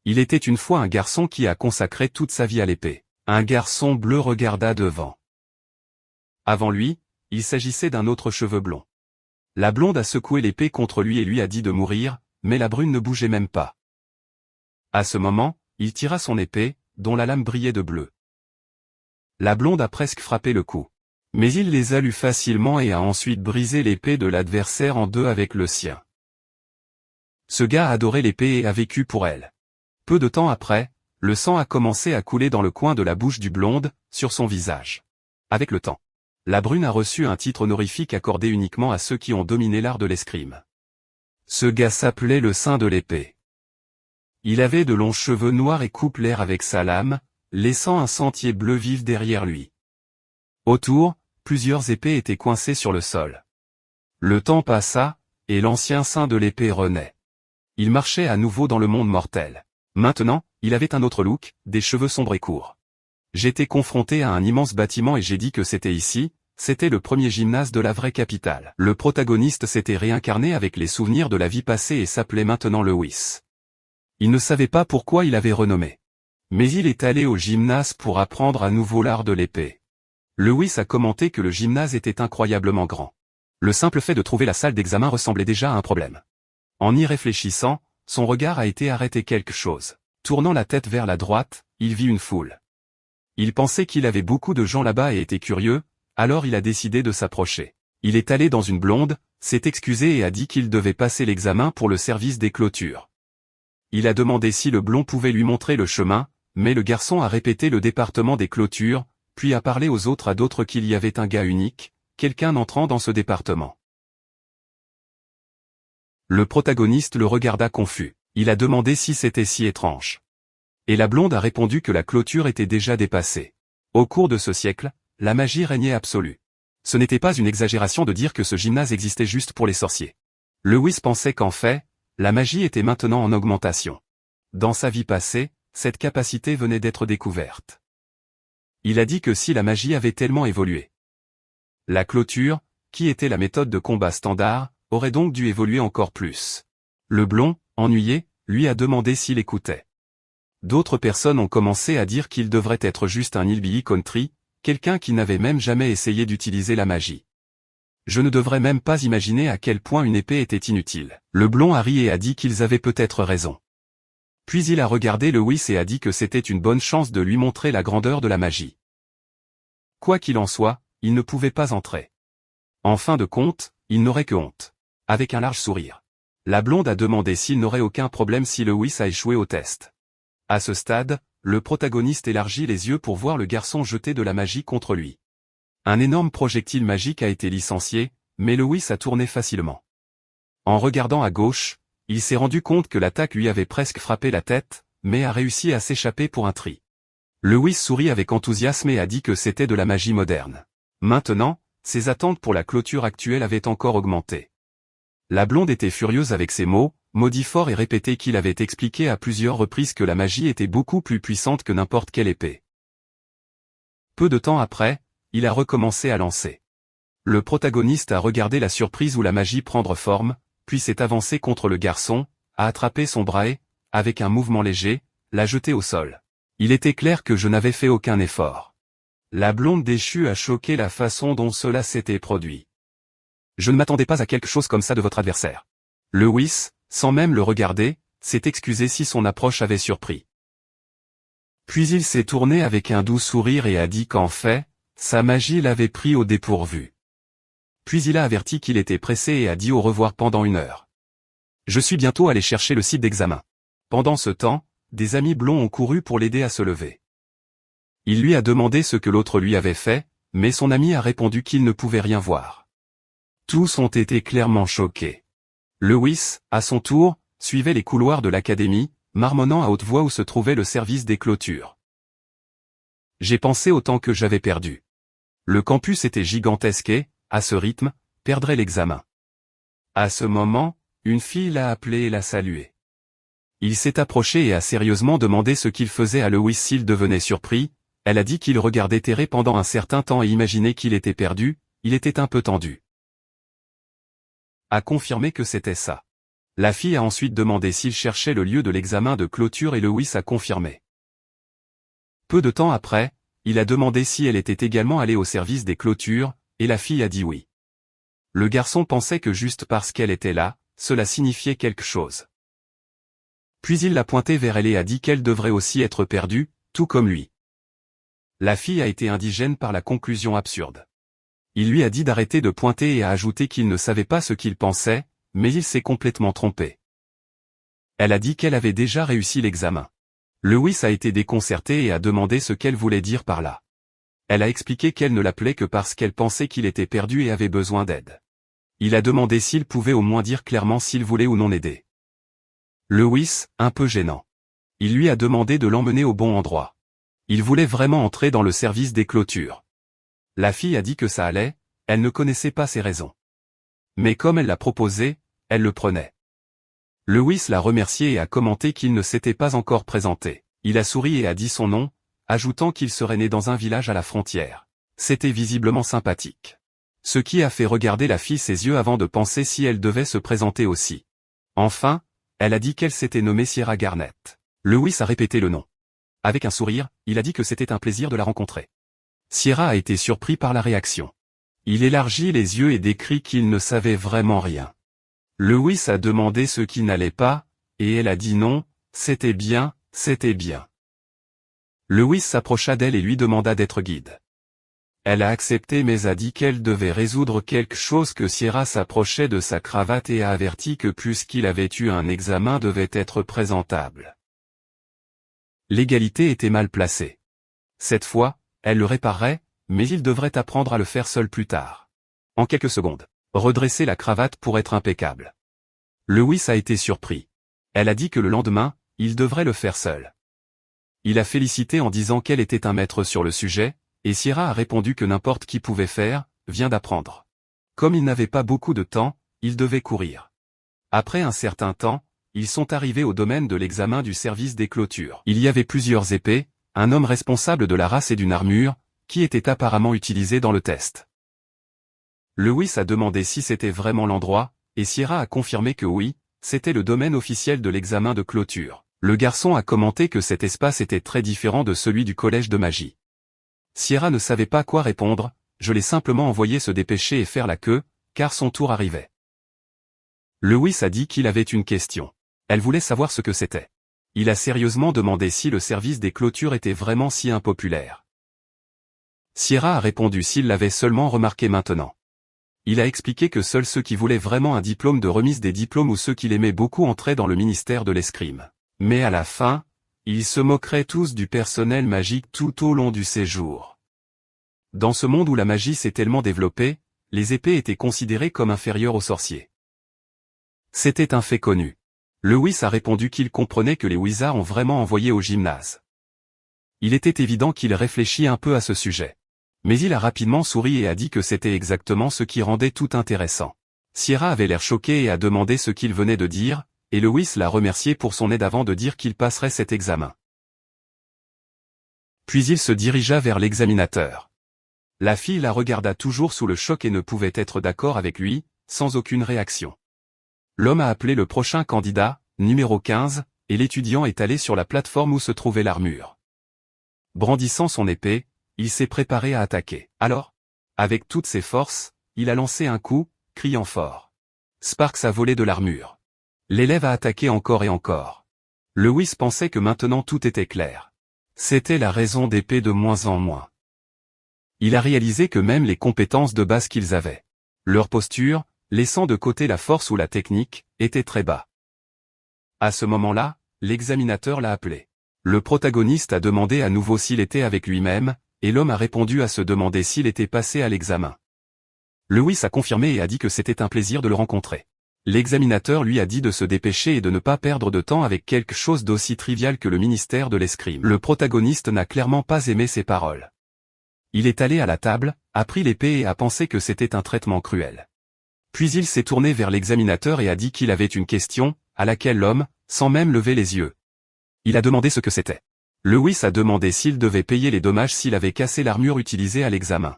Il était une fois un garçon qui a consacré toute sa vie à l'épée. Un garçon bleu regarda devant. Avant lui, il s'agissait d'un autre cheveu blond. La blonde a secoué l'épée contre lui et lui a dit de mourir, mais la brune ne bougeait même pas. À ce moment, il tira son épée, dont la lame brillait de bleu. La blonde a presque frappé le coup. Mais il les a lus facilement et a ensuite brisé l'épée de l'adversaire en deux avec le sien. Ce gars adorait l'épée et a vécu pour elle. Peu de temps après, le sang a commencé à couler dans le coin de la bouche du blonde, sur son visage. Avec le temps, la brune a reçu un titre honorifique accordé uniquement à ceux qui ont dominé l'art de l'escrime. Ce gars s'appelait le Saint de l'épée. Il avait de longs cheveux noirs et coupe l'air avec sa lame, laissant un sentier bleu vif derrière lui. Autour, plusieurs épées étaient coincées sur le sol. Le temps passa, et l'ancien Saint de l'épée renaît. Il marchait à nouveau dans le monde mortel. Maintenant, il avait un autre look, des cheveux sombres et courts. J'étais confronté à un immense bâtiment et j'ai dit que c'était ici, c'était le premier gymnase de la vraie capitale. Le protagoniste s'était réincarné avec les souvenirs de la vie passée et s'appelait maintenant Lewis. Il ne savait pas pourquoi il avait renommé. Mais il est allé au gymnase pour apprendre à nouveau l'art de l'épée. Lewis a commenté que le gymnase était incroyablement grand. Le simple fait de trouver la salle d'examen ressemblait déjà à un problème. En y réfléchissant, son regard a été arrêté quelque chose. Tournant la tête vers la droite, il vit une foule. Il pensait qu'il avait beaucoup de gens là-bas et était curieux, alors il a décidé de s'approcher. Il est allé dans une blonde, s'est excusé et a dit qu'il devait passer l'examen pour le service des clôtures. Il a demandé si le blond pouvait lui montrer le chemin, mais le garçon a répété le département des clôtures, puis a parlé aux autres à d'autres qu'il y avait un gars unique, quelqu'un entrant dans ce département. Le protagoniste le regarda confus. Il a demandé si c'était si étrange. Et la blonde a répondu que la clôture était déjà dépassée. Au cours de ce siècle, la magie régnait absolue. Ce n'était pas une exagération de dire que ce gymnase existait juste pour les sorciers. Lewis pensait qu'en fait, la magie était maintenant en augmentation. Dans sa vie passée, cette capacité venait d'être découverte. Il a dit que si la magie avait tellement évolué. La clôture, qui était la méthode de combat standard, aurait donc dû évoluer encore plus. Le blond, ennuyé, lui a demandé s'il écoutait. D'autres personnes ont commencé à dire qu'il devrait être juste un hillbilly country, quelqu'un qui n'avait même jamais essayé d'utiliser la magie. Je ne devrais même pas imaginer à quel point une épée était inutile. Le blond a ri et a dit qu'ils avaient peut-être raison. Puis il a regardé Lewis et a dit que c'était une bonne chance de lui montrer la grandeur de la magie. Quoi qu'il en soit, il ne pouvait pas entrer. En fin de compte, il n'aurait que honte. Avec un large sourire. La blonde a demandé s'il n'aurait aucun problème si Lewis a échoué au test. À ce stade, le protagoniste élargit les yeux pour voir le garçon jeter de la magie contre lui. Un énorme projectile magique a été licencié, mais Lewis a tourné facilement. En regardant à gauche, il s'est rendu compte que l'attaque lui avait presque frappé la tête, mais a réussi à s'échapper pour un tri. Lewis sourit avec enthousiasme et a dit que c'était de la magie moderne. Maintenant, ses attentes pour la clôture actuelle avaient encore augmenté. La blonde était furieuse avec ces mots, maudit fort et répétait qu'il avait expliqué à plusieurs reprises que la magie était beaucoup plus puissante que n'importe quelle épée. Peu de temps après, il a recommencé à lancer. Le protagoniste a regardé la surprise où la magie prendre forme, puis s'est avancé contre le garçon, a attrapé son bras et, avec un mouvement léger, l'a jeté au sol. Il était clair que je n'avais fait aucun effort. La blonde déchue a choqué la façon dont cela s'était produit. Je ne m'attendais pas à quelque chose comme ça de votre adversaire. Lewis, sans même le regarder, s'est excusé si son approche avait surpris. Puis il s'est tourné avec un doux sourire et a dit qu'en fait, sa magie l'avait pris au dépourvu. Puis il a averti qu'il était pressé et a dit au revoir pendant 1 heure. Je suis bientôt allé chercher le site d'examen. Pendant ce temps, des amis blonds ont couru pour l'aider à se lever. Il lui a demandé ce que l'autre lui avait fait, mais son ami a répondu qu'il ne pouvait rien voir. Tous ont été clairement choqués. Lewis, à son tour, suivait les couloirs de l'académie, marmonnant à haute voix où se trouvait le service des clôtures. J'ai pensé autant que j'avais perdu. Le campus était gigantesque et, à ce rythme, perdrait l'examen. À ce moment, une fille l'a appelé et l'a salué. Il s'est approché et a sérieusement demandé ce qu'il faisait à Lewis s'il devenait surpris. Elle a dit qu'il regardait terré pendant un certain temps et imaginait qu'il était perdu, il était un peu tendu. A confirmé que c'était ça. La fille a ensuite demandé s'il cherchait le lieu de l'examen de clôture et Lewis a confirmé. Peu de temps après, il a demandé si elle était également allée au service des clôtures, et la fille a dit oui. Le garçon pensait que juste parce qu'elle était là, cela signifiait quelque chose. Puis il l'a pointée vers elle et a dit qu'elle devrait aussi être perdue, tout comme lui. La fille a été indigène par la conclusion absurde. Il lui a dit d'arrêter de pointer et a ajouté qu'il ne savait pas ce qu'il pensait, mais il s'est complètement trompé. Elle a dit qu'elle avait déjà réussi l'examen. Lewis a été déconcerté et a demandé ce qu'elle voulait dire par là. Elle a expliqué qu'elle ne l'appelait que parce qu'elle pensait qu'il était perdu et avait besoin d'aide. Il a demandé s'il pouvait au moins dire clairement s'il voulait ou non l'aider. Lewis, un peu gênant. Il lui a demandé de l'emmener au bon endroit. Il voulait vraiment entrer dans le service des clôtures. La fille a dit que ça allait, elle ne connaissait pas ses raisons. Mais comme elle l'a proposé, elle le prenait. Lewis l'a remercié et a commenté qu'il ne s'était pas encore présenté. Il a souri et a dit son nom, ajoutant qu'il serait né dans un village à la frontière. C'était visiblement sympathique. Ce qui a fait regarder la fille ses yeux avant de penser si elle devait se présenter aussi. Enfin, elle a dit qu'elle s'était nommée Sierra Garnett. Lewis a répété le nom. Avec un sourire, il a dit que c'était un plaisir de la rencontrer. Sierra a été surpris par la réaction. Il élargit les yeux et décrit qu'il ne savait vraiment rien. Lewis a demandé ce qui n'allait pas, et elle a dit non, c'était bien, c'était bien. Lewis s'approcha d'elle et lui demanda d'être guide. Elle a accepté mais a dit qu'elle devait résoudre quelque chose que Sierra s'approchait de sa cravate et a averti que puisqu'il avait eu un examen devait être présentable. L'égalité était mal placée. Cette fois, elle le réparerait, mais il devrait apprendre à le faire seul plus tard. En quelques secondes, redresser la cravate pour être impeccable. Lewis a été surpris. Elle a dit que le lendemain, il devrait le faire seul. Il a félicité en disant qu'elle était un maître sur le sujet, et Sierra a répondu que n'importe qui pouvait faire, vient d'apprendre. Comme il n'avait pas beaucoup de temps, il devait courir. Après un certain temps, ils sont arrivés au domaine de l'examen du service des clôtures. Il y avait plusieurs épées, un homme responsable de la race et d'une armure, qui étaient apparemment utilisés dans le test. Lewis a demandé si c'était vraiment l'endroit, et Sierra a confirmé que oui, c'était le domaine officiel de l'examen de clôture. Le garçon a commenté que cet espace était très différent de celui du collège de magie. Sierra ne savait pas quoi répondre, je l'ai simplement envoyé se dépêcher et faire la queue, car son tour arrivait. Lewis a dit qu'il avait une question. Elle voulait savoir ce que c'était. Il a sérieusement demandé si le service des clôtures était vraiment si impopulaire. Sierra a répondu s'il l'avait seulement remarqué maintenant. Il a expliqué que seuls ceux qui voulaient vraiment un diplôme de remise des diplômes ou ceux qui l'aimaient beaucoup entraient dans le ministère de l'escrime. Mais à la fin, ils se moqueraient tous du personnel magique tout au long du séjour. Dans ce monde où la magie s'est tellement développée, les épées étaient considérées comme inférieures aux sorciers. C'était un fait connu. Lewis a répondu qu'il comprenait que les wizards ont vraiment envoyé au gymnase. Il était évident qu'il réfléchit un peu à ce sujet. Mais il a rapidement souri et a dit que c'était exactement ce qui rendait tout intéressant. Sierra avait l'air choquée et a demandé ce qu'il venait de dire, et Lewis l'a remercié pour son aide avant de dire qu'il passerait cet examen. Puis il se dirigea vers l'examinateur. La fille la regarda toujours sous le choc et ne pouvait être d'accord avec lui, sans aucune réaction. L'homme a appelé le prochain candidat, numéro 15, et l'étudiant est allé sur la plateforme où se trouvait l'armure. Brandissant son épée, il s'est préparé à attaquer. Alors, avec toutes ses forces, il a lancé un coup, criant fort. Sparks a volé de l'armure. L'élève a attaqué encore et encore. Lewis pensait que maintenant tout était clair. C'était la raison d'épée de moins en moins. Il a réalisé que même les compétences de base qu'ils avaient, leur posture, laissant de côté la force ou la technique, étaient très bas. À ce moment-là, l'examinateur l'a appelé. Le protagoniste a demandé à nouveau s'il était avec lui-même, et l'homme a répondu à se demander s'il était passé à l'examen. Lewis a confirmé et a dit que c'était un plaisir de le rencontrer. L'examinateur lui a dit de se dépêcher et de ne pas perdre de temps avec quelque chose d'aussi trivial que le ministère de l'escrime. Le protagoniste n'a clairement pas aimé ces paroles. Il est allé à la table, a pris l'épée et a pensé que c'était un traitement cruel. Puis il s'est tourné vers l'examinateur et a dit qu'il avait une question, à laquelle l'homme, sans même lever les yeux. Il a demandé ce que c'était. Lewis a demandé s'il devait payer les dommages s'il avait cassé l'armure utilisée à l'examen.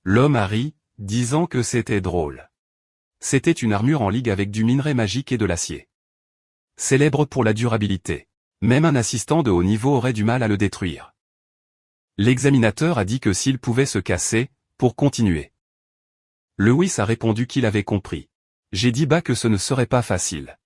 L'homme a ri, disant que c'était drôle. C'était une armure en ligue avec du minerai magique et de l'acier. Célèbre pour la durabilité. Même un assistant de haut niveau aurait du mal à le détruire. L'examinateur a dit que s'il pouvait se casser, pour continuer. Lewis a répondu qu'il avait compris. J'ai dit bas que ce ne serait pas facile.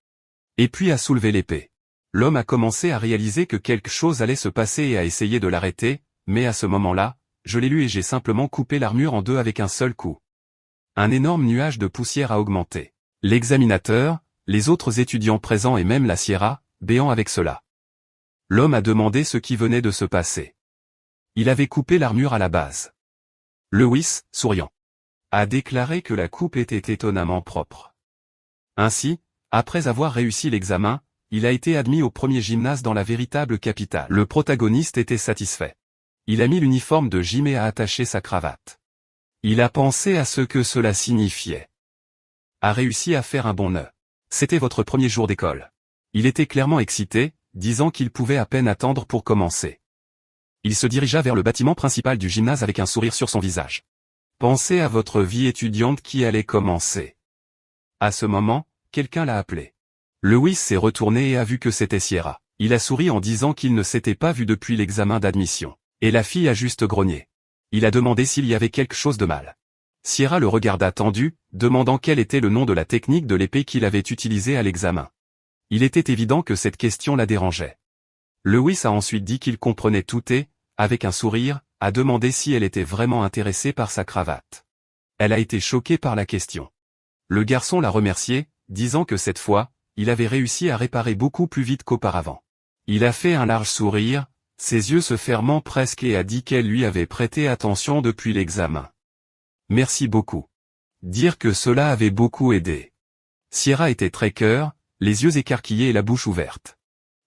Et puis a soulevé l'épée. L'homme a commencé à réaliser que quelque chose allait se passer et a essayé de l'arrêter, mais à ce moment-là, je l'ai lu et j'ai simplement coupé l'armure en deux avec un seul coup. Un énorme nuage de poussière a augmenté. L'examinateur, les autres étudiants présents et même la Sierra, béant avec cela. L'homme a demandé ce qui venait de se passer. Il avait coupé l'armure à la base. Lewis, souriant, a déclaré que la coupe était étonnamment propre. Ainsi, après avoir réussi l'examen, il a été admis au premier gymnase dans la véritable capitale. Le protagoniste était satisfait. Il a mis l'uniforme de gym et a attaché sa cravate. Il a pensé à ce que cela signifiait. A réussi à faire un bon nœud. C'était votre premier jour d'école. Il était clairement excité, disant qu'il pouvait à peine attendre pour commencer. Il se dirigea vers le bâtiment principal du gymnase avec un sourire sur son visage. Pensez à votre vie étudiante qui allait commencer. À ce moment, quelqu'un l'a appelé. Lewis s'est retourné et a vu que c'était Sierra. Il a souri en disant qu'il ne s'était pas vu depuis l'examen d'admission. Et la fille a juste grogné. Il a demandé s'il y avait quelque chose de mal. Sierra le regarda tendu, demandant quel était le nom de la technique de l'épée qu'il avait utilisée à l'examen. Il était évident que cette question la dérangeait. Lewis a ensuite dit qu'il comprenait tout et, avec un sourire, a demandé si elle était vraiment intéressée par sa cravate. Elle a été choquée par la question. Le garçon l'a remercié, disant que cette fois, il avait réussi à réparer beaucoup plus vite qu'auparavant. Il a fait un large sourire, ses yeux se fermant presque et a dit qu'elle lui avait prêté attention depuis l'examen. Merci beaucoup. Dire que cela avait beaucoup aidé. Sierra était très cœur, les yeux écarquillés et la bouche ouverte.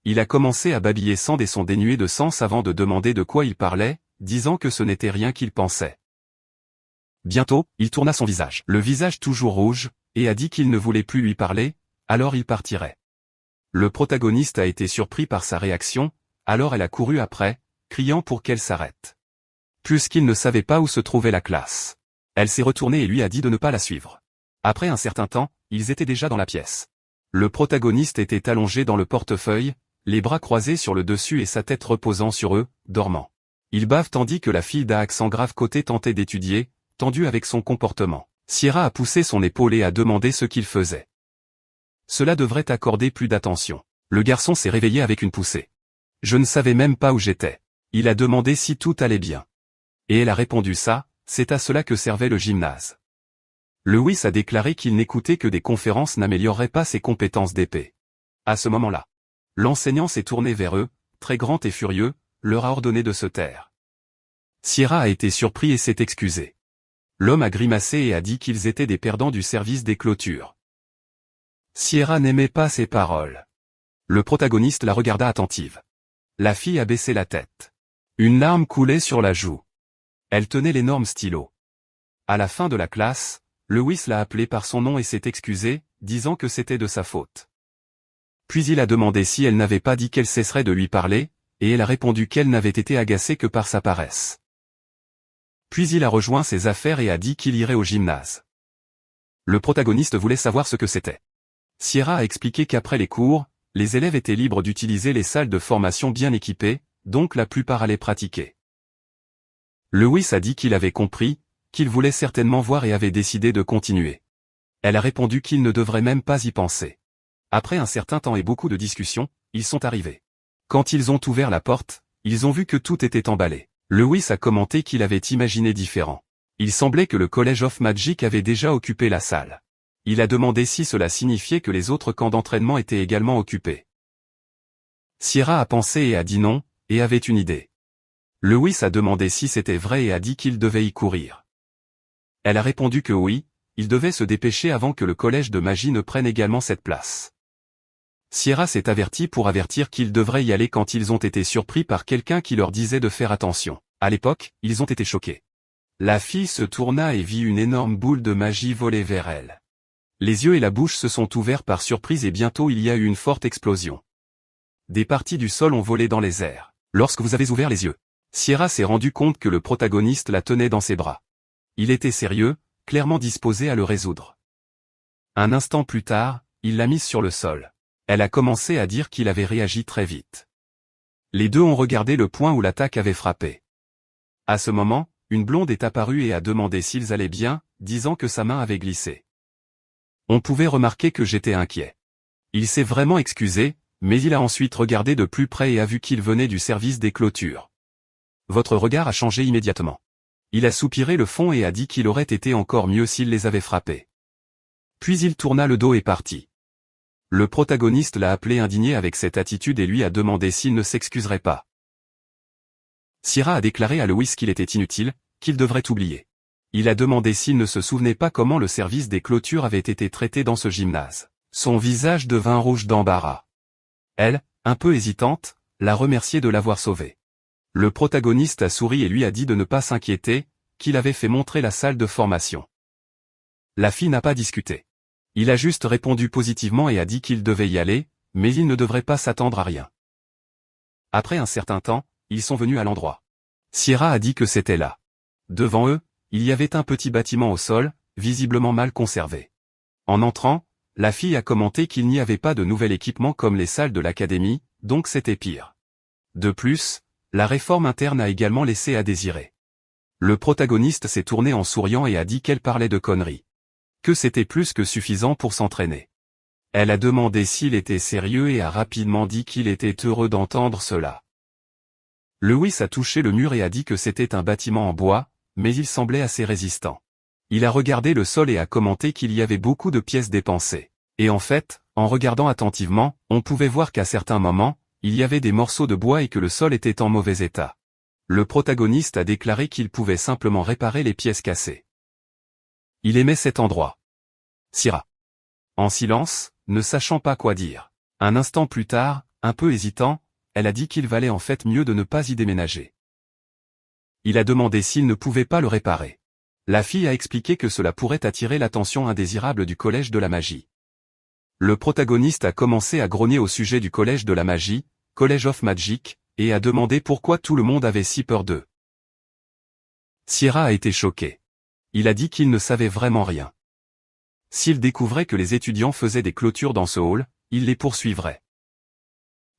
Il a commencé à babiller sans des sons dénués de sens avant de demander de quoi il parlait, disant que ce n'était rien qu'il pensait. Bientôt, il tourna son visage, le visage toujours rouge, et a dit qu'il ne voulait plus lui parler, alors il partirait. Le protagoniste a été surpris par sa réaction, alors elle a couru après, criant pour qu'elle s'arrête. Puisqu'il ne savait pas où se trouvait la classe. Elle s'est retournée et lui a dit de ne pas la suivre. Après un certain temps, ils étaient déjà dans la pièce. Le protagoniste était allongé dans le portefeuille, les bras croisés sur le dessus et sa tête reposant sur eux, dormant. Il bave tandis que la fille d'un accent grave côté tentait d'étudier, tendue avec son comportement. Sierra a poussé son épaule et a demandé ce qu'il faisait. Cela devrait accorder plus d'attention. Le garçon s'est réveillé avec une poussée. Je ne savais même pas où j'étais. Il a demandé si tout allait bien. Et elle a répondu ça, c'est à cela que servait le gymnase. Lewis a déclaré qu'il n'écoutait que des conférences n'amélioreraient pas ses compétences d'épée. À ce moment-là, l'enseignant s'est tourné vers eux, très grand et furieux, leur a ordonné de se taire. Sierra a été surpris et s'est excusé. L'homme a grimacé et a dit qu'ils étaient des perdants du service des clôtures. Sierra n'aimait pas ces paroles. Le protagoniste la regarda attentive. La fille a baissé la tête. Une larme coulait sur la joue. Elle tenait l'énorme stylo. À la fin de la classe, Lewis l'a appelée par son nom et s'est excusé, disant que c'était de sa faute. Puis il a demandé si elle n'avait pas dit qu'elle cesserait de lui parler, et elle a répondu qu'elle n'avait été agacée que par sa paresse. Puis il a rejoint ses affaires et a dit qu'il irait au gymnase. Le protagoniste voulait savoir ce que c'était. Sierra a expliqué qu'après les cours, les élèves étaient libres d'utiliser les salles de formation bien équipées, donc la plupart allaient pratiquer. Lewis a dit qu'il avait compris, qu'il voulait certainement voir et avait décidé de continuer. Elle a répondu qu'il ne devrait même pas y penser. Après un certain temps et beaucoup de discussions, ils sont arrivés. Quand ils ont ouvert la porte, ils ont vu que tout était emballé. Lewis a commenté qu'il avait imaginé différent. Il semblait que le College of Magic avait déjà occupé la salle. Il a demandé si cela signifiait que les autres camps d'entraînement étaient également occupés. Sierra a pensé et a dit non, et avait une idée. Lewis a demandé si c'était vrai et a dit qu'il devait y courir. Elle a répondu que oui, il devait se dépêcher avant que le collège de magie ne prenne également cette place. Sierra s'est averti pour avertir qu'ils devraient y aller quand ils ont été surpris par quelqu'un qui leur disait de faire attention. À l'époque, ils ont été choqués. La fille se tourna et vit une énorme boule de magie voler vers elle. Les yeux et la bouche se sont ouverts par surprise et bientôt il y a eu une forte explosion. Des parties du sol ont volé dans les airs. Lorsque vous avez ouvert les yeux, Sierra s'est rendu compte que le protagoniste la tenait dans ses bras. Il était sérieux, clairement disposé à le résoudre. Un instant plus tard, il l'a mise sur le sol. Elle a commencé à dire qu'il avait réagi très vite. Les deux ont regardé le point où l'attaque avait frappé. À ce moment, une blonde est apparue et a demandé s'ils allaient bien, disant que sa main avait glissé. On pouvait remarquer que j'étais inquiet. Il s'est vraiment excusé, mais il a ensuite regardé de plus près et a vu qu'il venait du service des clôtures. Votre regard a changé immédiatement. Il a soupiré le fond et a dit qu'il aurait été encore mieux s'il les avait frappés. Puis il tourna le dos et partit. Le protagoniste l'a appelé indigné avec cette attitude et lui a demandé s'il ne s'excuserait pas. Sierra a déclaré à Lewis qu'il était inutile, qu'il devrait oublier. Il a demandé s'il ne se souvenait pas comment le service des clôtures avait été traité dans ce gymnase. Son visage devint rouge d'embarras. Elle, un peu hésitante, l'a remercié de l'avoir sauvé. Le protagoniste a souri et lui a dit de ne pas s'inquiéter, qu'il avait fait montrer la salle de formation. La fille n'a pas discuté. Il a juste répondu positivement et a dit qu'il devait y aller, mais il ne devrait pas s'attendre à rien. Après un certain temps, ils sont venus à l'endroit. Sierra a dit que c'était là. Devant eux, il y avait un petit bâtiment au sol, visiblement mal conservé. En entrant, la fille a commenté qu'il n'y avait pas de nouvel équipement comme les salles de l'académie, donc c'était pire. De plus, la réforme interne a également laissé à désirer. Le protagoniste s'est tourné en souriant et a dit qu'elle parlait de conneries. Que c'était plus que suffisant pour s'entraîner. Elle a demandé s'il était sérieux et a rapidement dit qu'il était heureux d'entendre cela. Lewis a touché le mur et a dit que c'était un bâtiment en bois, mais il semblait assez résistant. Il a regardé le sol et a commenté qu'il y avait beaucoup de pièces dépensées. Et en fait, en regardant attentivement, on pouvait voir qu'à certains moments, il y avait des morceaux de bois et que le sol était en mauvais état. Le protagoniste a déclaré qu'il pouvait simplement réparer les pièces cassées. Il aimait cet endroit. Sierra. En silence, ne sachant pas quoi dire. Un instant plus tard, un peu hésitant, elle a dit qu'il valait en fait mieux de ne pas y déménager. Il a demandé s'il ne pouvait pas le réparer. La fille a expliqué que cela pourrait attirer l'attention indésirable du collège de la magie. Le protagoniste a commencé à grogner au sujet du collège de la magie, College of Magic, et a demandé pourquoi tout le monde avait si peur d'eux. Sierra a été choqué. Il a dit qu'il ne savait vraiment rien. S'il découvrait que les étudiants faisaient des clôtures dans ce hall, il les poursuivrait.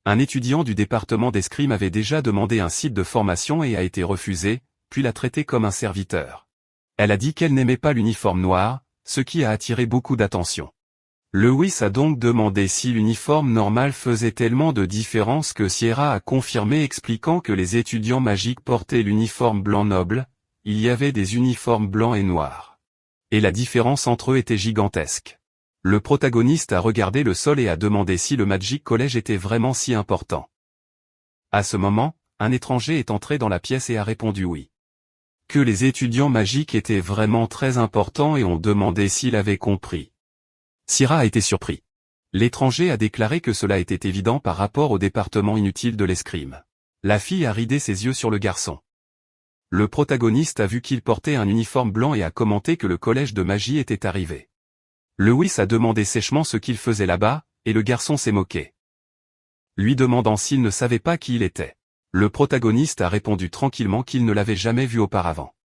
Un étudiant du département d'escrime avait déjà demandé un site de formation et a été refusé, puis l'a traité comme un serviteur. Elle a dit qu'elle n'aimait pas l'uniforme noir, ce qui a attiré beaucoup d'attention. Lewis a donc demandé si l'uniforme normal faisait tellement de différence que Sierra a confirmé expliquant que les étudiants magiques portaient l'uniforme blanc noble, il y avait des uniformes blancs et noirs. Et la différence entre eux était gigantesque. Le protagoniste a regardé le sol et a demandé si le Magic College était vraiment si important. À ce moment, un étranger est entré dans la pièce et a répondu oui. Que les étudiants magiques étaient vraiment très importants et ont demandé s'il avait compris. Sierra a été surpris. L'étranger a déclaré que cela était évident par rapport au département inutile de l'escrime. La fille a ridé ses yeux sur le garçon. Le protagoniste a vu qu'il portait un uniforme blanc et a commenté que le collège de magie était arrivé. Lewis a demandé sèchement ce qu'il faisait là-bas, et le garçon s'est moqué. Lui demandant s'il ne savait pas qui il était. Le protagoniste a répondu tranquillement qu'il ne l'avait jamais vu auparavant.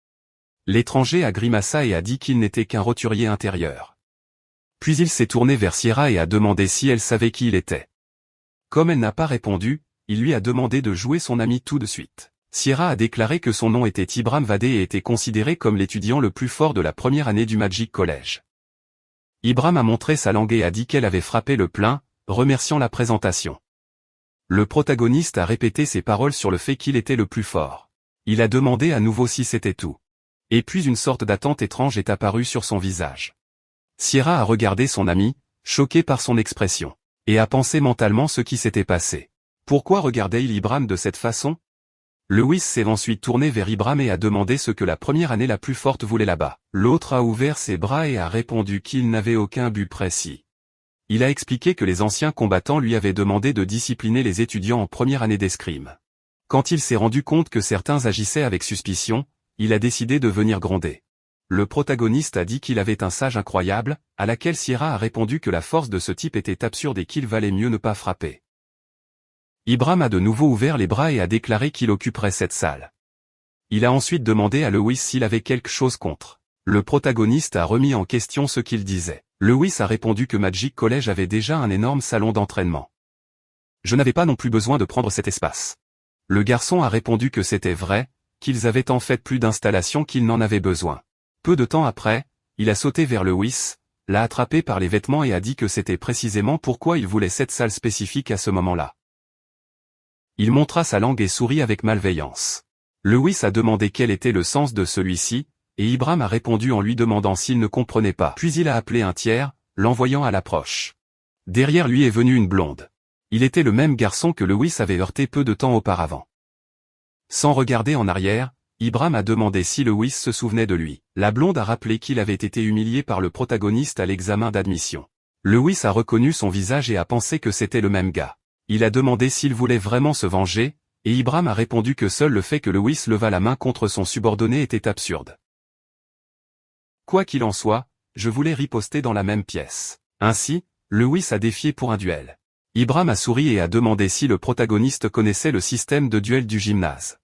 L'étranger a grimacé et a dit qu'il n'était qu'un roturier intérieur. Puis il s'est tourné vers Sierra et a demandé si elle savait qui il était. Comme elle n'a pas répondu, il lui a demandé de jouer son ami tout de suite. Sierra a déclaré que son nom était Ibram Vade et était considéré comme l'étudiant le plus fort de la première année du Magic College. Ibram a montré sa langue et a dit qu'elle avait frappé le plein, remerciant la présentation. Le protagoniste a répété ses paroles sur le fait qu'il était le plus fort. Il a demandé à nouveau si c'était tout. Et puis une sorte d'attente étrange est apparue sur son visage. Sierra a regardé son ami, choqué par son expression, et a pensé mentalement ce qui s'était passé. Pourquoi regardait-il Ibram de cette façon? Lewis s'est ensuite tourné vers Ibram et a demandé ce que la première année la plus forte voulait là-bas. L'autre a ouvert ses bras et a répondu qu'il n'avait aucun but précis. Il a expliqué que les anciens combattants lui avaient demandé de discipliner les étudiants en première année d'escrime. Quand il s'est rendu compte que certains agissaient avec suspicion, il a décidé de venir gronder. Le protagoniste a dit qu'il avait un sage incroyable, à laquelle Sierra a répondu que la force de ce type était absurde et qu'il valait mieux ne pas frapper. Ibram a de nouveau ouvert les bras et a déclaré qu'il occuperait cette salle. Il a ensuite demandé à Lewis s'il avait quelque chose contre. Le protagoniste a remis en question ce qu'il disait. Lewis a répondu que Magic College avait déjà un énorme salon d'entraînement. Je n'avais pas non plus besoin de prendre cet espace. Le garçon a répondu que c'était vrai, qu'ils avaient en fait plus d'installations qu'ils n'en avaient besoin. Peu de temps après, il a sauté vers Lewis, l'a attrapé par les vêtements et a dit que c'était précisément pourquoi il voulait cette salle spécifique à ce moment-là. Il montra sa langue et sourit avec malveillance. Lewis a demandé quel était le sens de celui-ci, et Ibram a répondu en lui demandant s'il ne comprenait pas. Puis il a appelé un tiers, l'envoyant à l'approche. Derrière lui est venue une blonde. Il était le même garçon que Lewis avait heurté peu de temps auparavant. Sans regarder en arrière, Ibram a demandé si Lewis se souvenait de lui. La blonde a rappelé qu'il avait été humilié par le protagoniste à l'examen d'admission. Lewis a reconnu son visage et a pensé que c'était le même gars. Il a demandé s'il voulait vraiment se venger, et Ibram a répondu que seul le fait que Lewis levât la main contre son subordonné était absurde. Quoi qu'il en soit, je voulais riposter dans la même pièce. Ainsi, Lewis a défié pour un duel. Ibram a souri et a demandé si le protagoniste connaissait le système de duel du gymnase.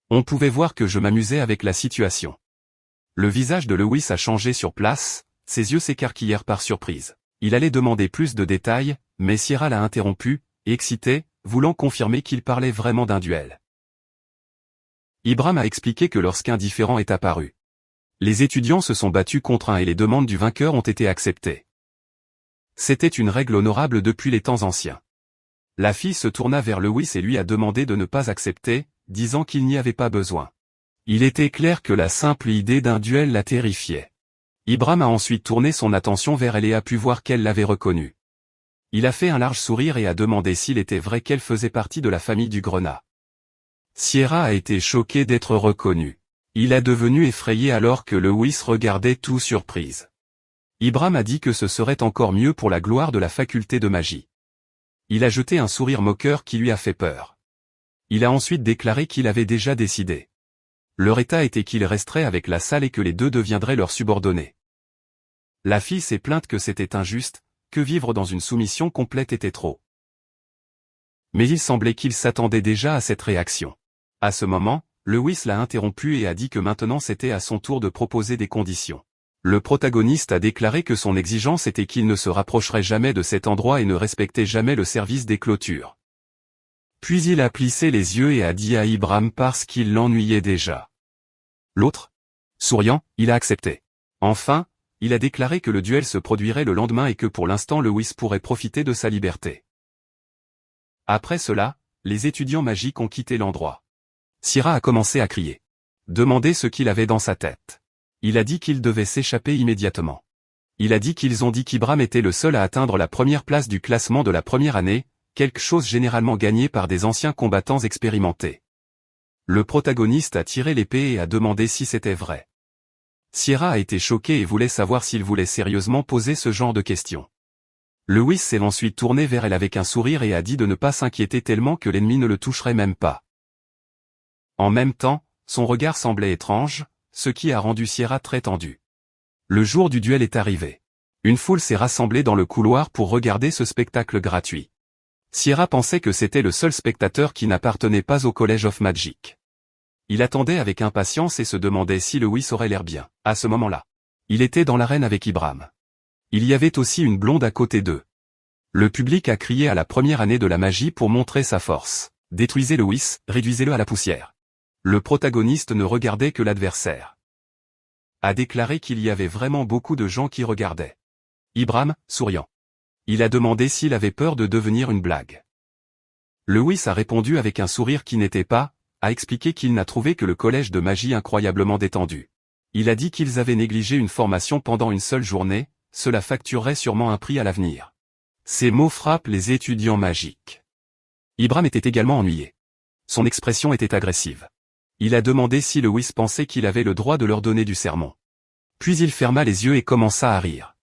On pouvait voir que je m'amusais avec la situation. Le visage de Lewis a changé sur place, ses yeux s'écarquillèrent par surprise. Il allait demander plus de détails, mais Sierra l'a interrompu, excité, voulant confirmer qu'il parlait vraiment d'un duel. Ibram a expliqué que lorsqu'un différend est apparu, les étudiants se sont battus contre un et les demandes du vainqueur ont été acceptées. C'était une règle honorable depuis les temps anciens. La fille se tourna vers Lewis et lui a demandé de ne pas accepter, disant qu'il n'y avait pas besoin. Il était clair que la simple idée d'un duel la terrifiait. Ibram a ensuite tourné son attention vers elle et a pu voir qu'elle l'avait reconnu. Il a fait un large sourire et a demandé s'il était vrai qu'elle faisait partie de la famille du Grenat. Sierra a été choquée d'être reconnue. Il a devenu effrayé alors que Lewis regardait tout surprise. Ibram a dit que ce serait encore mieux pour la gloire de la faculté de magie. Il a jeté un sourire moqueur qui lui a fait peur. Il a ensuite déclaré qu'il avait déjà décidé. Leur état était qu'il resterait avec la salle et que les deux deviendraient leurs subordonnés. La fille s'est plainte que c'était injuste, que vivre dans une soumission complète était trop. Mais il semblait qu'il s'attendait déjà à cette réaction. À ce moment, Lewis l'a interrompu et a dit que maintenant c'était à son tour de proposer des conditions. Le protagoniste a déclaré que son exigence était qu'il ne se rapprocherait jamais de cet endroit et ne respectait jamais le service des clôtures. Puis il a plissé les yeux et a dit à Ibram parce qu'il l'ennuyait déjà. L'autre, souriant, il a accepté. Enfin, il a déclaré que le duel se produirait le lendemain et que pour l'instant Lewis pourrait profiter de sa liberté. Après cela, les étudiants magiques ont quitté l'endroit. Sierra a commencé à crier. Demander ce qu'il avait dans sa tête. Il a dit qu'il devait s'échapper immédiatement. Il a dit qu'ils ont dit qu'Ibram était le seul à atteindre la première place du classement de la première année, quelque chose généralement gagné par des anciens combattants expérimentés. Le protagoniste a tiré l'épée et a demandé si c'était vrai. Sierra a été choquée et voulait savoir s'il voulait sérieusement poser ce genre de questions. Lewis s'est ensuite tourné vers elle avec un sourire et a dit de ne pas s'inquiéter tellement que l'ennemi ne le toucherait même pas. En même temps, son regard semblait étrange, ce qui a rendu Sierra très tendue. Le jour du duel est arrivé. Une foule s'est rassemblée dans le couloir pour regarder ce spectacle gratuit. Sierra pensait que c'était le seul spectateur qui n'appartenait pas au College of Magic. Il attendait avec impatience et se demandait si Lewis aurait l'air bien. À ce moment-là, il était dans l'arène avec Ibram. Il y avait aussi une blonde à côté d'eux. Le public a crié à la première année de la magie pour montrer sa force. Détruisez Lewis, réduisez-le à la poussière. Le protagoniste ne regardait que l'adversaire. A déclaré qu'il y avait vraiment beaucoup de gens qui regardaient. Ibram, souriant. Il a demandé s'il avait peur de devenir une blague. Lewis a répondu avec un sourire qui n'était pas, a expliqué qu'il n'a trouvé que le collège de magie incroyablement détendu. Il a dit qu'ils avaient négligé une formation pendant une seule journée, cela facturerait sûrement un prix à l'avenir. Ces mots frappent les étudiants magiques. Ibram était également ennuyé. Son expression était agressive. Il a demandé si Lewis pensait qu'il avait le droit de leur donner du sermon. Puis il ferma les yeux et commença à rire.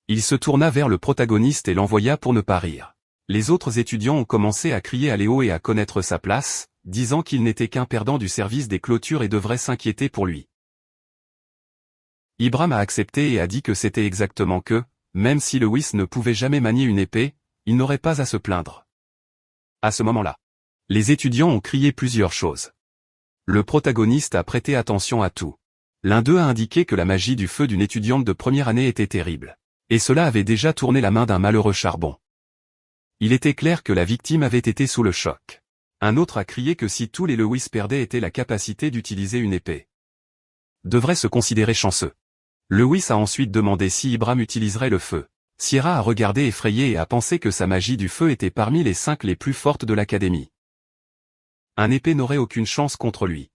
Il se tourna vers le protagoniste et l'envoya pour ne pas rire. Les autres étudiants ont commencé à crier à Léo et à connaître sa place, disant qu'il n'était qu'un perdant du service des clôtures et devrait s'inquiéter pour lui. Ibram a accepté et a dit que c'était exactement que, même si Lewis ne pouvait jamais manier une épée, il n'aurait pas à se plaindre. À ce moment-là, les étudiants ont crié plusieurs choses. Le protagoniste a prêté attention à tout. L'un d'eux a indiqué que la magie du feu d'une étudiante de première année était terrible. Et cela avait déjà tourné la main d'un malheureux charbon. Il était clair que la victime avait été sous le choc. Un autre a crié que si tous les Lewis perdaient était la capacité d'utiliser une épée. Devrait se considérer chanceux. Lewis a ensuite demandé si Ibram utiliserait le feu. Sierra a regardé effrayé et a pensé que sa magie du feu était parmi les 5 les plus fortes de l'académie. Un épée n'aurait aucune chance contre lui.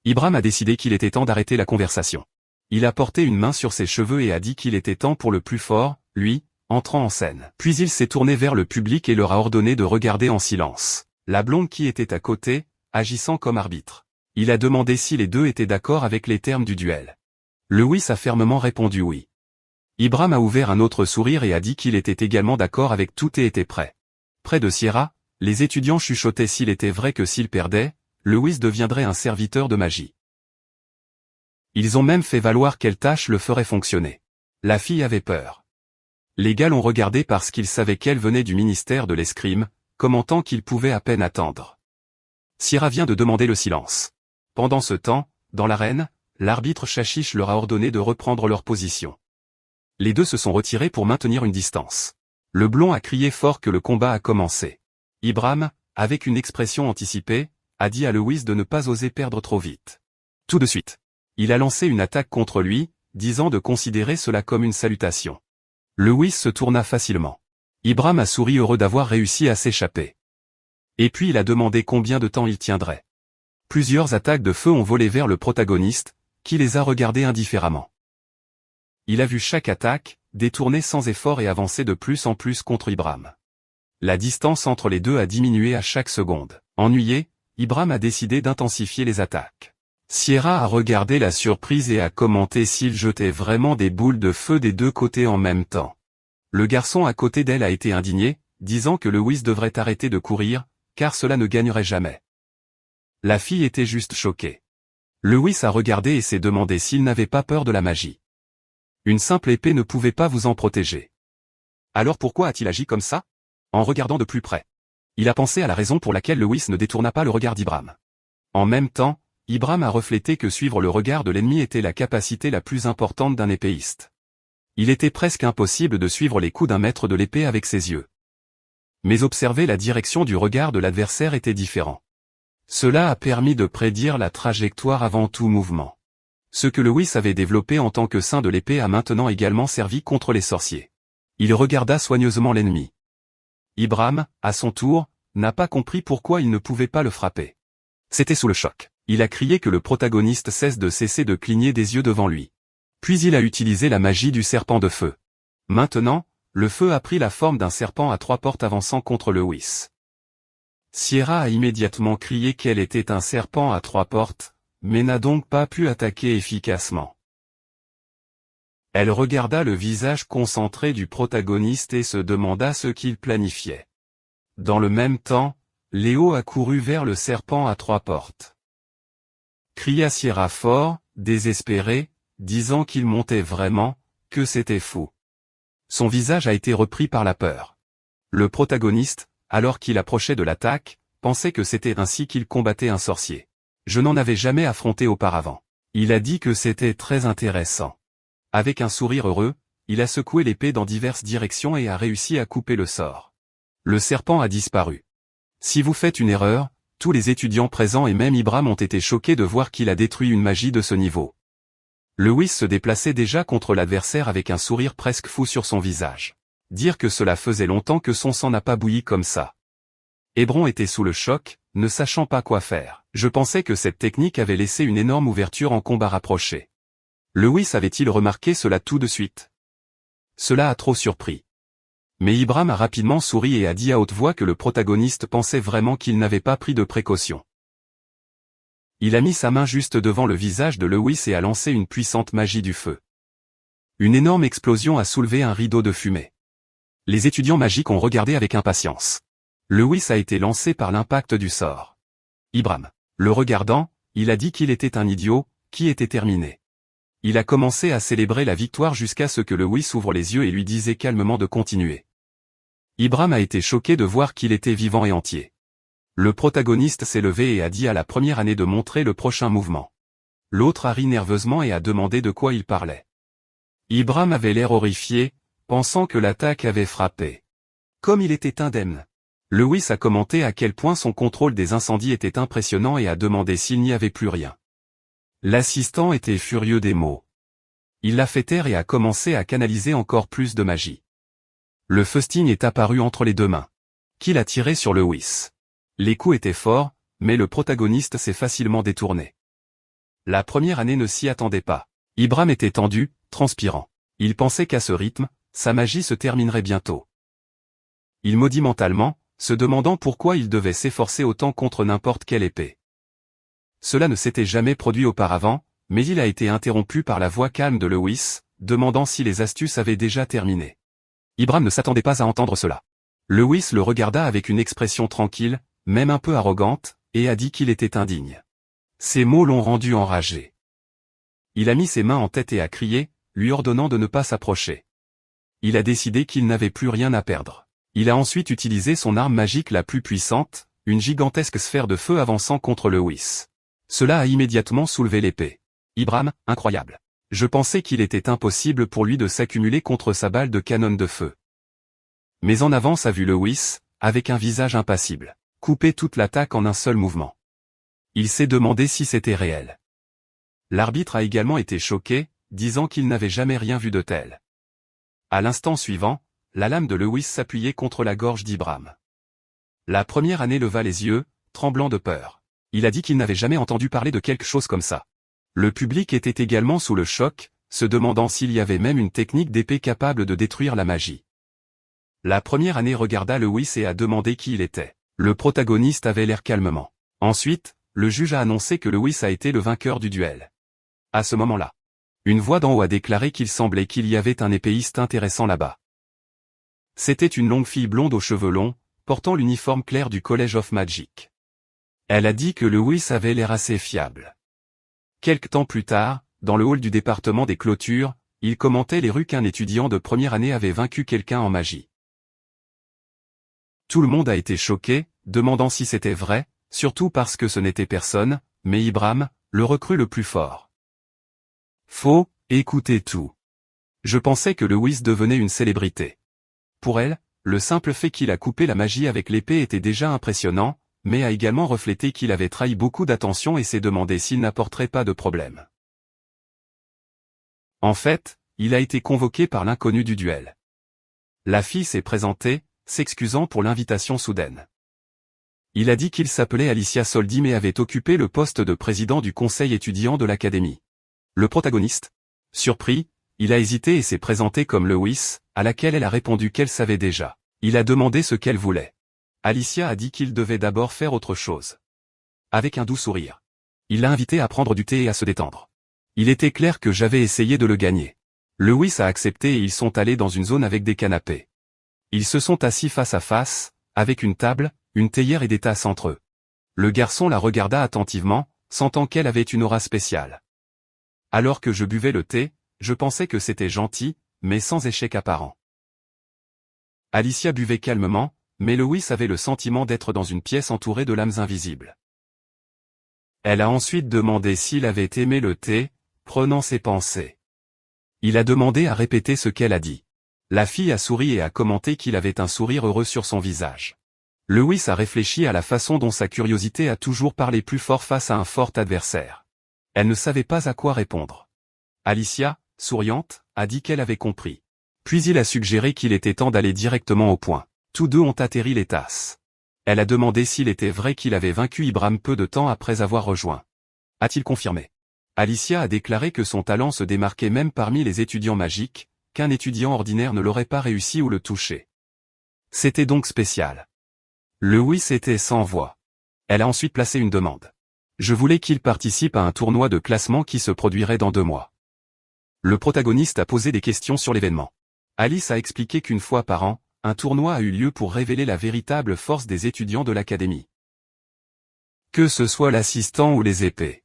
Ibram a décidé qu'il était temps d'arrêter la conversation. Il a porté une main sur ses cheveux et a dit qu'il était temps pour le plus fort, lui, entrant en scène. Puis il s'est tourné vers le public et leur a ordonné de regarder en silence. La blonde qui était à côté, agissant comme arbitre. Il a demandé si les deux étaient d'accord avec les termes du duel. Lewis a fermement répondu oui. Ibram a ouvert un autre sourire et a dit qu'il était également d'accord avec tout et était prêt. Près de Sierra, les étudiants chuchotaient s'il était vrai que s'il perdait, Lewis deviendrait un serviteur de magie. Ils ont même fait valoir quelle tâche le ferait fonctionner. La fille avait peur. Les gars l'ont regardé parce qu'ils savaient qu'elle venait du ministère de l'escrime, commentant qu'ils pouvaient à peine attendre. Sierra vient de demander le silence. Pendant ce temps, dans l'arène, l'arbitre Chachiche leur a ordonné de reprendre leur position. Les deux se sont retirés pour maintenir une distance. Le blond a crié fort que le combat a commencé. Ibram, avec une expression anticipée, a dit à Lewis de ne pas oser perdre trop vite. Tout de suite. Il a lancé une attaque contre lui, disant de considérer cela comme une salutation. Lewis se tourna facilement. Ibram a souri heureux d'avoir réussi à s'échapper. Et puis il a demandé combien de temps il tiendrait. Plusieurs attaques de feu ont volé vers le protagoniste, qui les a regardées indifféremment. Il a vu chaque attaque, détourner sans effort et avancer de plus en plus contre Ibram. La distance entre les deux a diminué à chaque seconde. Ennuyé, Ibram a décidé d'intensifier les attaques. Sierra a regardé la surprise et a commenté s'il jetait vraiment des boules de feu des deux côtés en même temps. Le garçon à côté d'elle a été indigné, disant que Lewis devrait arrêter de courir, car cela ne gagnerait jamais. La fille était juste choquée. Lewis a regardé et s'est demandé s'il n'avait pas peur de la magie. Une simple épée ne pouvait pas vous en protéger. Alors pourquoi a-t-il agi comme ça? En regardant de plus près. Il a pensé à la raison pour laquelle Lewis ne détourna pas le regard d'Ibram. En même temps, Ibram a reflété que suivre le regard de l'ennemi était la capacité la plus importante d'un épéiste. Il était presque impossible de suivre les coups d'un maître de l'épée avec ses yeux. Mais observer la direction du regard de l'adversaire était différent. Cela a permis de prédire la trajectoire avant tout mouvement. Ce que Lewis avait développé en tant que saint de l'épée a maintenant également servi contre les sorciers. Il regarda soigneusement l'ennemi. Ibram, à son tour, n'a pas compris pourquoi il ne pouvait pas le frapper. C'était sous le choc. Il a crié que le protagoniste cesse de cligner des yeux devant lui. Puis il a utilisé la magie du serpent de feu. Maintenant, le feu a pris la forme d'un serpent à 3 portes avançant contre Lewis. Sierra a immédiatement crié qu'elle était un serpent à 3 portes, mais n'a donc pas pu attaquer efficacement. Elle regarda le visage concentré du protagoniste et se demanda ce qu'il planifiait. Dans le même temps, Léo a couru vers le serpent à 3 portes. Cria Sierra fort, désespéré, disant qu'il montait vraiment, que c'était fou. Son visage a été repris par la peur. Le protagoniste, alors qu'il approchait de l'attaque, pensait que c'était ainsi qu'il combattait un sorcier. Je n'en avais jamais affronté auparavant. Il a dit que c'était très intéressant. Avec un sourire heureux, il a secoué l'épée dans diverses directions et a réussi à couper le sort. Le serpent a disparu. Si vous faites une erreur, tous les étudiants présents et même Ibram ont été choqués de voir qu'il a détruit une magie de ce niveau. Lewis se déplaçait déjà contre l'adversaire avec un sourire presque fou sur son visage. Dire que cela faisait longtemps que son sang n'a pas bouilli comme ça. Hébron était sous le choc, ne sachant pas quoi faire. Je pensais que cette technique avait laissé une énorme ouverture en combat rapproché. Lewis avait-il remarqué cela tout de suite? Cela a trop surpris. Mais Ibram a rapidement souri et a dit à haute voix que le protagoniste pensait vraiment qu'il n'avait pas pris de précautions. Il a mis sa main juste devant le visage de Lewis et a lancé une puissante magie du feu. Une énorme explosion a soulevé un rideau de fumée. Les étudiants magiques ont regardé avec impatience. Lewis a été lancé par l'impact du sort. Ibram, le regardant, il a dit qu'il était un idiot, qui était terminé. Il a commencé à célébrer la victoire jusqu'à ce que Lewis ouvre les yeux et lui disait calmement de continuer. Ibram a été choqué de voir qu'il était vivant et entier. Le protagoniste s'est levé et a dit à la première année de montrer le prochain mouvement. L'autre a ri nerveusement et a demandé de quoi il parlait. Ibram avait l'air horrifié, pensant que l'attaque avait frappé. Comme il était indemne. Lewis a commenté à quel point son contrôle des incendies était impressionnant et a demandé s'il n'y avait plus rien. L'assistant était furieux des mots. Il l'a fait taire et a commencé à canaliser encore plus de magie. Le festing est apparu entre les deux mains. Qu'il a tiré sur Lewis. Les coups étaient forts, mais le protagoniste s'est facilement détourné. La première année ne s'y attendait pas. Ibram était tendu, transpirant. Il pensait qu'à ce rythme, sa magie se terminerait bientôt. Il maudit mentalement, se demandant pourquoi il devait s'efforcer autant contre n'importe quelle épée. Cela ne s'était jamais produit auparavant, mais il a été interrompu par la voix calme de Lewis, demandant si les astuces avaient déjà terminé. Ibram ne s'attendait pas à entendre cela. Lewis le regarda avec une expression tranquille, même un peu arrogante, et a dit qu'il était indigne. Ces mots l'ont rendu enragé. Il a mis ses mains en tête et a crié, lui ordonnant de ne pas s'approcher. Il a décidé qu'il n'avait plus rien à perdre. Il a ensuite utilisé son arme magique la plus puissante, une gigantesque sphère de feu avançant contre Lewis. Cela a immédiatement soulevé l'épée. Ibram, incroyable. Je pensais qu'il était impossible pour lui de s'accumuler contre sa balle de canon de feu. Mais en avance a vu Lewis, avec un visage impassible, couper toute l'attaque en un seul mouvement. Il s'est demandé si c'était réel. L'arbitre a également été choqué, disant qu'il n'avait jamais rien vu de tel. À l'instant suivant, la lame de Lewis s'appuyait contre la gorge d'Ibram. La première année leva les yeux, tremblant de peur. Il a dit qu'il n'avait jamais entendu parler de quelque chose comme ça. Le public était également sous le choc, se demandant s'il y avait même une technique d'épée capable de détruire la magie. La première année regarda Lewis et a demandé qui il était. Le protagoniste avait l'air calmement. Ensuite, le juge a annoncé que Lewis a été le vainqueur du duel. À ce moment-là, une voix d'en haut a déclaré qu'il semblait qu'il y avait un épéiste intéressant là-bas. C'était une longue fille blonde aux cheveux longs, portant l'uniforme clair du College of Magic. Elle a dit que Lewis avait l'air assez fiable. Quelque temps plus tard, dans le hall du département des clôtures, il commentait les rues qu'un étudiant de première année avait vaincu quelqu'un en magie. Tout le monde a été choqué, demandant si c'était vrai, surtout parce que ce n'était personne, mais Ibram, le recrue le plus fort. Faux, écoutez tout. Je pensais que Lewis devenait une célébrité. Pour elle, le simple fait qu'il a coupé la magie avec l'épée était déjà impressionnant, mais a également reflété qu'il avait trahi beaucoup d'attention et s'est demandé s'il n'apporterait pas de problème. En fait, il a été convoqué par l'inconnu du duel. La fille s'est présentée, s'excusant pour l'invitation soudaine. Il a dit qu'il s'appelait Alicia Soldi mais avait occupé le poste de président du conseil étudiant de l'académie. Le protagoniste, surpris, il a hésité et s'est présenté comme Lewis, à laquelle elle a répondu qu'elle savait déjà. Il a demandé ce qu'elle voulait. Alicia a dit qu'il devait d'abord faire autre chose. Avec un doux sourire. Il l'a invité à prendre du thé et à se détendre. Il était clair que j'avais essayé de le gagner. Lewis a accepté et ils sont allés dans une zone avec des canapés. Ils se sont assis face à face, avec une table, une théière et des tasses entre eux. Le garçon la regarda attentivement, sentant qu'elle avait une aura spéciale. Alors que je buvais le thé, je pensais que c'était gentil, mais sans échec apparent. Alicia buvait calmement, mais Lewis avait le sentiment d'être dans une pièce entourée de lames invisibles. Elle a ensuite demandé s'il avait aimé le thé, prenant ses pensées. Il a demandé à répéter ce qu'elle a dit. La fille a souri et a commenté qu'il avait un sourire heureux sur son visage. Lewis a réfléchi à la façon dont sa curiosité a toujours parlé plus fort face à un fort adversaire. Elle ne savait pas à quoi répondre. Alicia, souriante, a dit qu'elle avait compris. Puis il a suggéré qu'il était temps d'aller directement au point. Tous deux ont atterri les tasses. Elle a demandé s'il était vrai qu'il avait vaincu Ibram peu de temps après avoir rejoint. A-t-il confirmé? Alicia a déclaré que son talent se démarquait même parmi les étudiants magiques, qu'un étudiant ordinaire ne l'aurait pas réussi ou le touché. C'était donc spécial. Lewis était sans voix. Elle a ensuite placé une demande. Je voulais qu'il participe à un tournoi de classement qui se produirait dans 2 mois. Le protagoniste a posé des questions sur l'événement. Alice a expliqué qu'une fois par an, un tournoi a eu lieu pour révéler la véritable force des étudiants de l'académie. Que ce soit l'assistant ou les épées.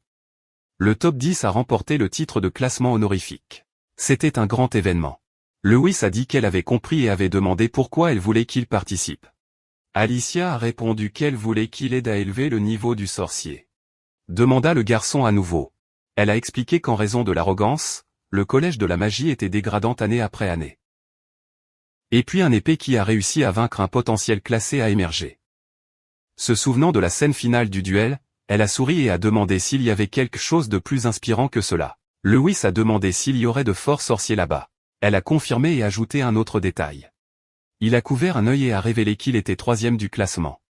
Le top 10 a remporté le titre de classement honorifique. C'était un grand événement. Lewis a dit qu'elle avait compris et avait demandé pourquoi elle voulait qu'il participe. Alicia a répondu qu'elle voulait qu'il aide à élever le niveau du sorcier. Demanda le garçon à nouveau. Elle a expliqué qu'en raison de l'arrogance, le collège de la magie était dégradant année après année. Et puis un épée qui a réussi à vaincre un potentiel classé a émergé. Se souvenant de la scène finale du duel, elle a souri et a demandé s'il y avait quelque chose de plus inspirant que cela. Lewis a demandé s'il y aurait de forts sorciers là-bas. Elle a confirmé et ajouté un autre détail. Il a couvert un œil et a révélé qu'il était 3e du classement.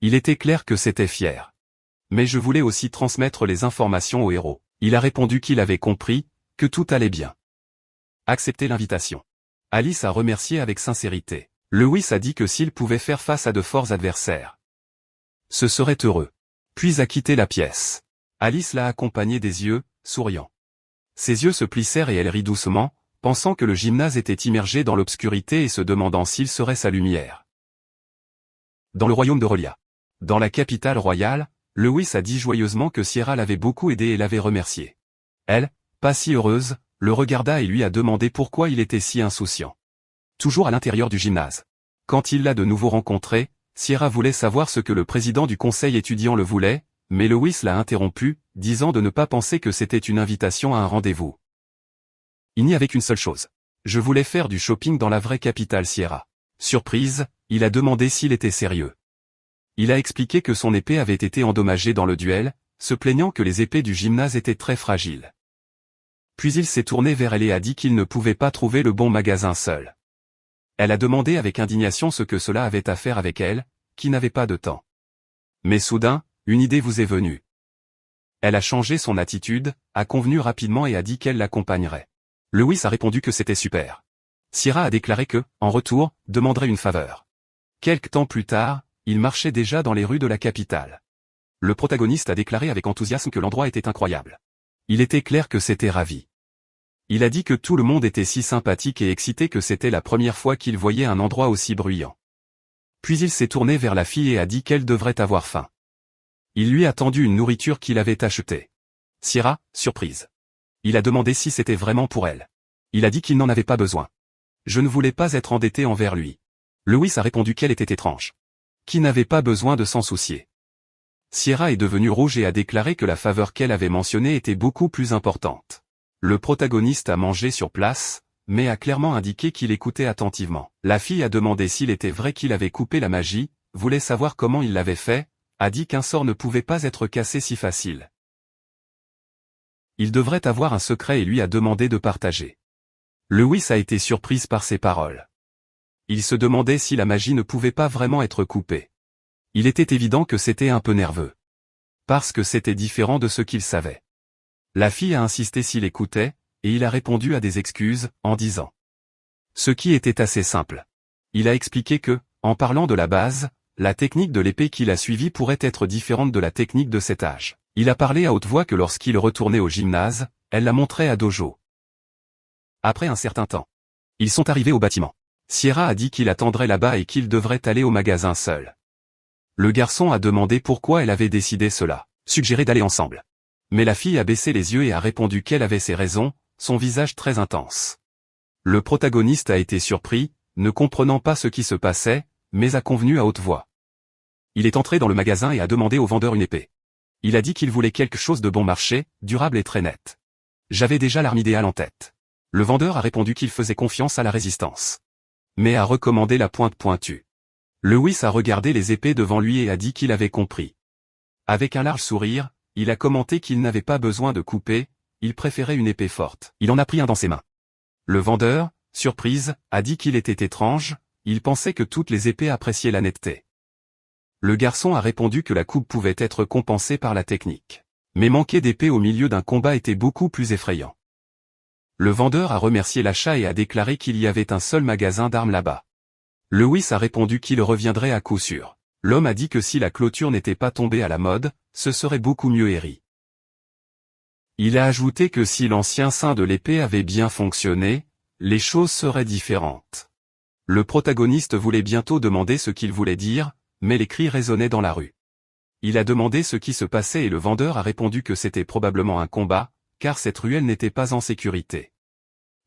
Il était clair que c'était fier. Mais je voulais aussi transmettre les informations au héros. Il a répondu qu'il avait compris, que tout allait bien. Accepter l'invitation. Alice a remercié avec sincérité. Lewis a dit que s'il pouvait faire face à de forts adversaires, ce serait heureux. Puis a quitté la pièce. Alice l'a accompagné des yeux, souriant. Ses yeux se plissèrent et elle rit doucement, pensant que le gymnase était immergé dans l'obscurité et se demandant s'il serait sa lumière. Dans le royaume de Relia. Dans la capitale royale, Lewis a dit joyeusement que Sierra l'avait beaucoup aidé et l'avait remercié. Elle, pas si heureuse, le regarda et lui a demandé pourquoi il était si insouciant. Toujours à l'intérieur du gymnase. Quand il l'a de nouveau rencontré, Sierra voulait savoir ce que le président du conseil étudiant le voulait, mais Lewis l'a interrompu, disant de ne pas penser que c'était une invitation à un rendez-vous. Il n'y avait qu'une seule chose. Je voulais faire du shopping dans la vraie capitale Sierra. Surprise, il a demandé s'il était sérieux. Il a expliqué que son épée avait été endommagée dans le duel, se plaignant que les épées du gymnase étaient très fragiles. Puis il s'est tourné vers elle et a dit qu'il ne pouvait pas trouver le bon magasin seul. Elle a demandé avec indignation ce que cela avait à faire avec elle, qui n'avait pas de temps. Mais soudain, une idée vous est venue. Elle a changé son attitude, a convenu rapidement et a dit qu'elle l'accompagnerait. Lewis a répondu que c'était super. Sierra a déclaré que, en retour, demanderait une faveur. Quelque temps plus tard, il marchait déjà dans les rues de la capitale. Le protagoniste a déclaré avec enthousiasme que l'endroit était incroyable. Il était clair que c'était ravi. Il a dit que tout le monde était si sympathique et excité que c'était la première fois qu'il voyait un endroit aussi bruyant. Puis il s'est tourné vers la fille et a dit qu'elle devrait avoir faim. Il lui a tendu une nourriture qu'il avait achetée. Sierra, surprise. Il a demandé si c'était vraiment pour elle. Il a dit qu'il n'en avait pas besoin. Je ne voulais pas être endetté envers lui. Lewis a répondu qu'elle était étrange. Qui n'avait pas besoin de s'en soucier. Sierra est devenue rouge et a déclaré que la faveur qu'elle avait mentionnée était beaucoup plus importante. Le protagoniste a mangé sur place, mais a clairement indiqué qu'il écoutait attentivement. La fille a demandé s'il était vrai qu'il avait coupé la magie, voulait savoir comment il l'avait fait, a dit qu'un sort ne pouvait pas être cassé si facile. Il devrait avoir un secret et lui a demandé de partager. Lewis a été surprise par ces paroles. Il se demandait si la magie ne pouvait pas vraiment être coupée. Il était évident que c'était un peu nerveux. Parce que c'était différent de ce qu'il savait. La fille a insisté s'il écoutait, et il a répondu à des excuses, en disant. Ce qui était assez simple. Il a expliqué que, en parlant de la base, la technique de l'épée qu'il a suivie pourrait être différente de la technique de cet âge. Il a parlé à haute voix que lorsqu'il retournait au gymnase, elle la montrait à Dojo. Après un certain temps, ils sont arrivés au bâtiment. Sierra a dit qu'il attendrait là-bas et qu'il devrait aller au magasin seul. Le garçon a demandé pourquoi elle avait décidé cela, suggéré d'aller ensemble. Mais la fille a baissé les yeux et a répondu qu'elle avait ses raisons, son visage très intense. Le protagoniste a été surpris, ne comprenant pas ce qui se passait, mais a convenu à haute voix. Il est entré dans le magasin et a demandé au vendeur une épée. Il a dit qu'il voulait quelque chose de bon marché, durable et très net. J'avais déjà l'arme idéale en tête. Le vendeur a répondu qu'il faisait confiance à la résistance. Mais a recommandé la pointe pointue. Lewis a regardé les épées devant lui et a dit qu'il avait compris. Avec un large sourire, il a commenté qu'il n'avait pas besoin de couper, il préférait une épée forte. Il en a pris un dans ses mains. Le vendeur, surprise, a dit qu'il était étrange, il pensait que toutes les épées appréciaient la netteté. Le garçon a répondu que la coupe pouvait être compensée par la technique. Mais manquer d'épée au milieu d'un combat était beaucoup plus effrayant. Le vendeur a remercié l'achat et a déclaré qu'il y avait un seul magasin d'armes là-bas. Lewis a répondu qu'il reviendrait à coup sûr. L'homme a dit que si la clôture n'était pas tombée à la mode, ce serait beaucoup mieux et rit. Il a ajouté que si l'ancien sein de l'épée avait bien fonctionné, les choses seraient différentes. Le protagoniste voulait bientôt demander ce qu'il voulait dire, mais les cris résonnaient dans la rue. Il a demandé ce qui se passait et le vendeur a répondu que c'était probablement un combat, car cette ruelle n'était pas en sécurité.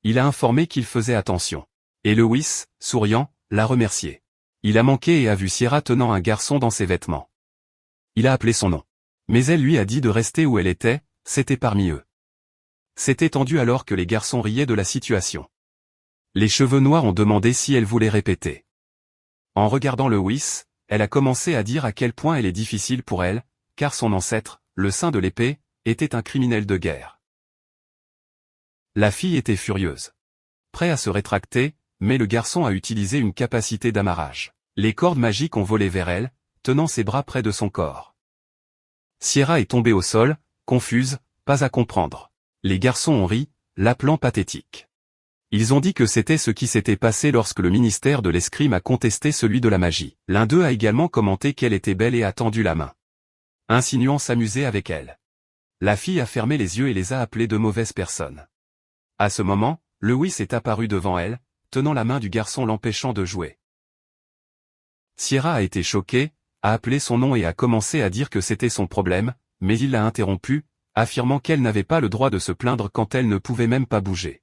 Il a informé qu'il faisait attention. Et Lewis, souriant, l'a remercié. Il a manqué et a vu Sierra tenant un garçon dans ses vêtements. Il a appelé son nom. Mais elle lui a dit de rester où elle était, c'était parmi eux. s'était tendue alors que les garçons riaient de la situation. Les cheveux noirs ont demandé si elle voulait répéter. En regardant Lewis, elle a commencé à dire à quel point elle est difficile pour elle, car son ancêtre, le saint de l'épée, était un criminel de guerre. La fille était furieuse. Prêt à se rétracter, mais le garçon a utilisé une capacité d'amarrage. Les cordes magiques ont volé vers elle, tenant ses bras près de son corps. Sierra est tombée au sol, confuse, pas à comprendre. Les garçons ont ri, l'appelant pathétique. Ils ont dit que c'était ce qui s'était passé lorsque le ministère de l'escrime a contesté celui de la magie. L'un d'eux a également commenté qu'elle était belle et a tendu la main, insinuant s'amuser avec elle. La fille a fermé les yeux et les a appelées de mauvaises personnes. À ce moment, Lewis est apparu devant elle, tenant la main du garçon l'empêchant de jouer. Sierra a été choquée, a appelé son nom et a commencé à dire que c'était son problème, mais il l'a interrompue, affirmant qu'elle n'avait pas le droit de se plaindre quand elle ne pouvait même pas bouger.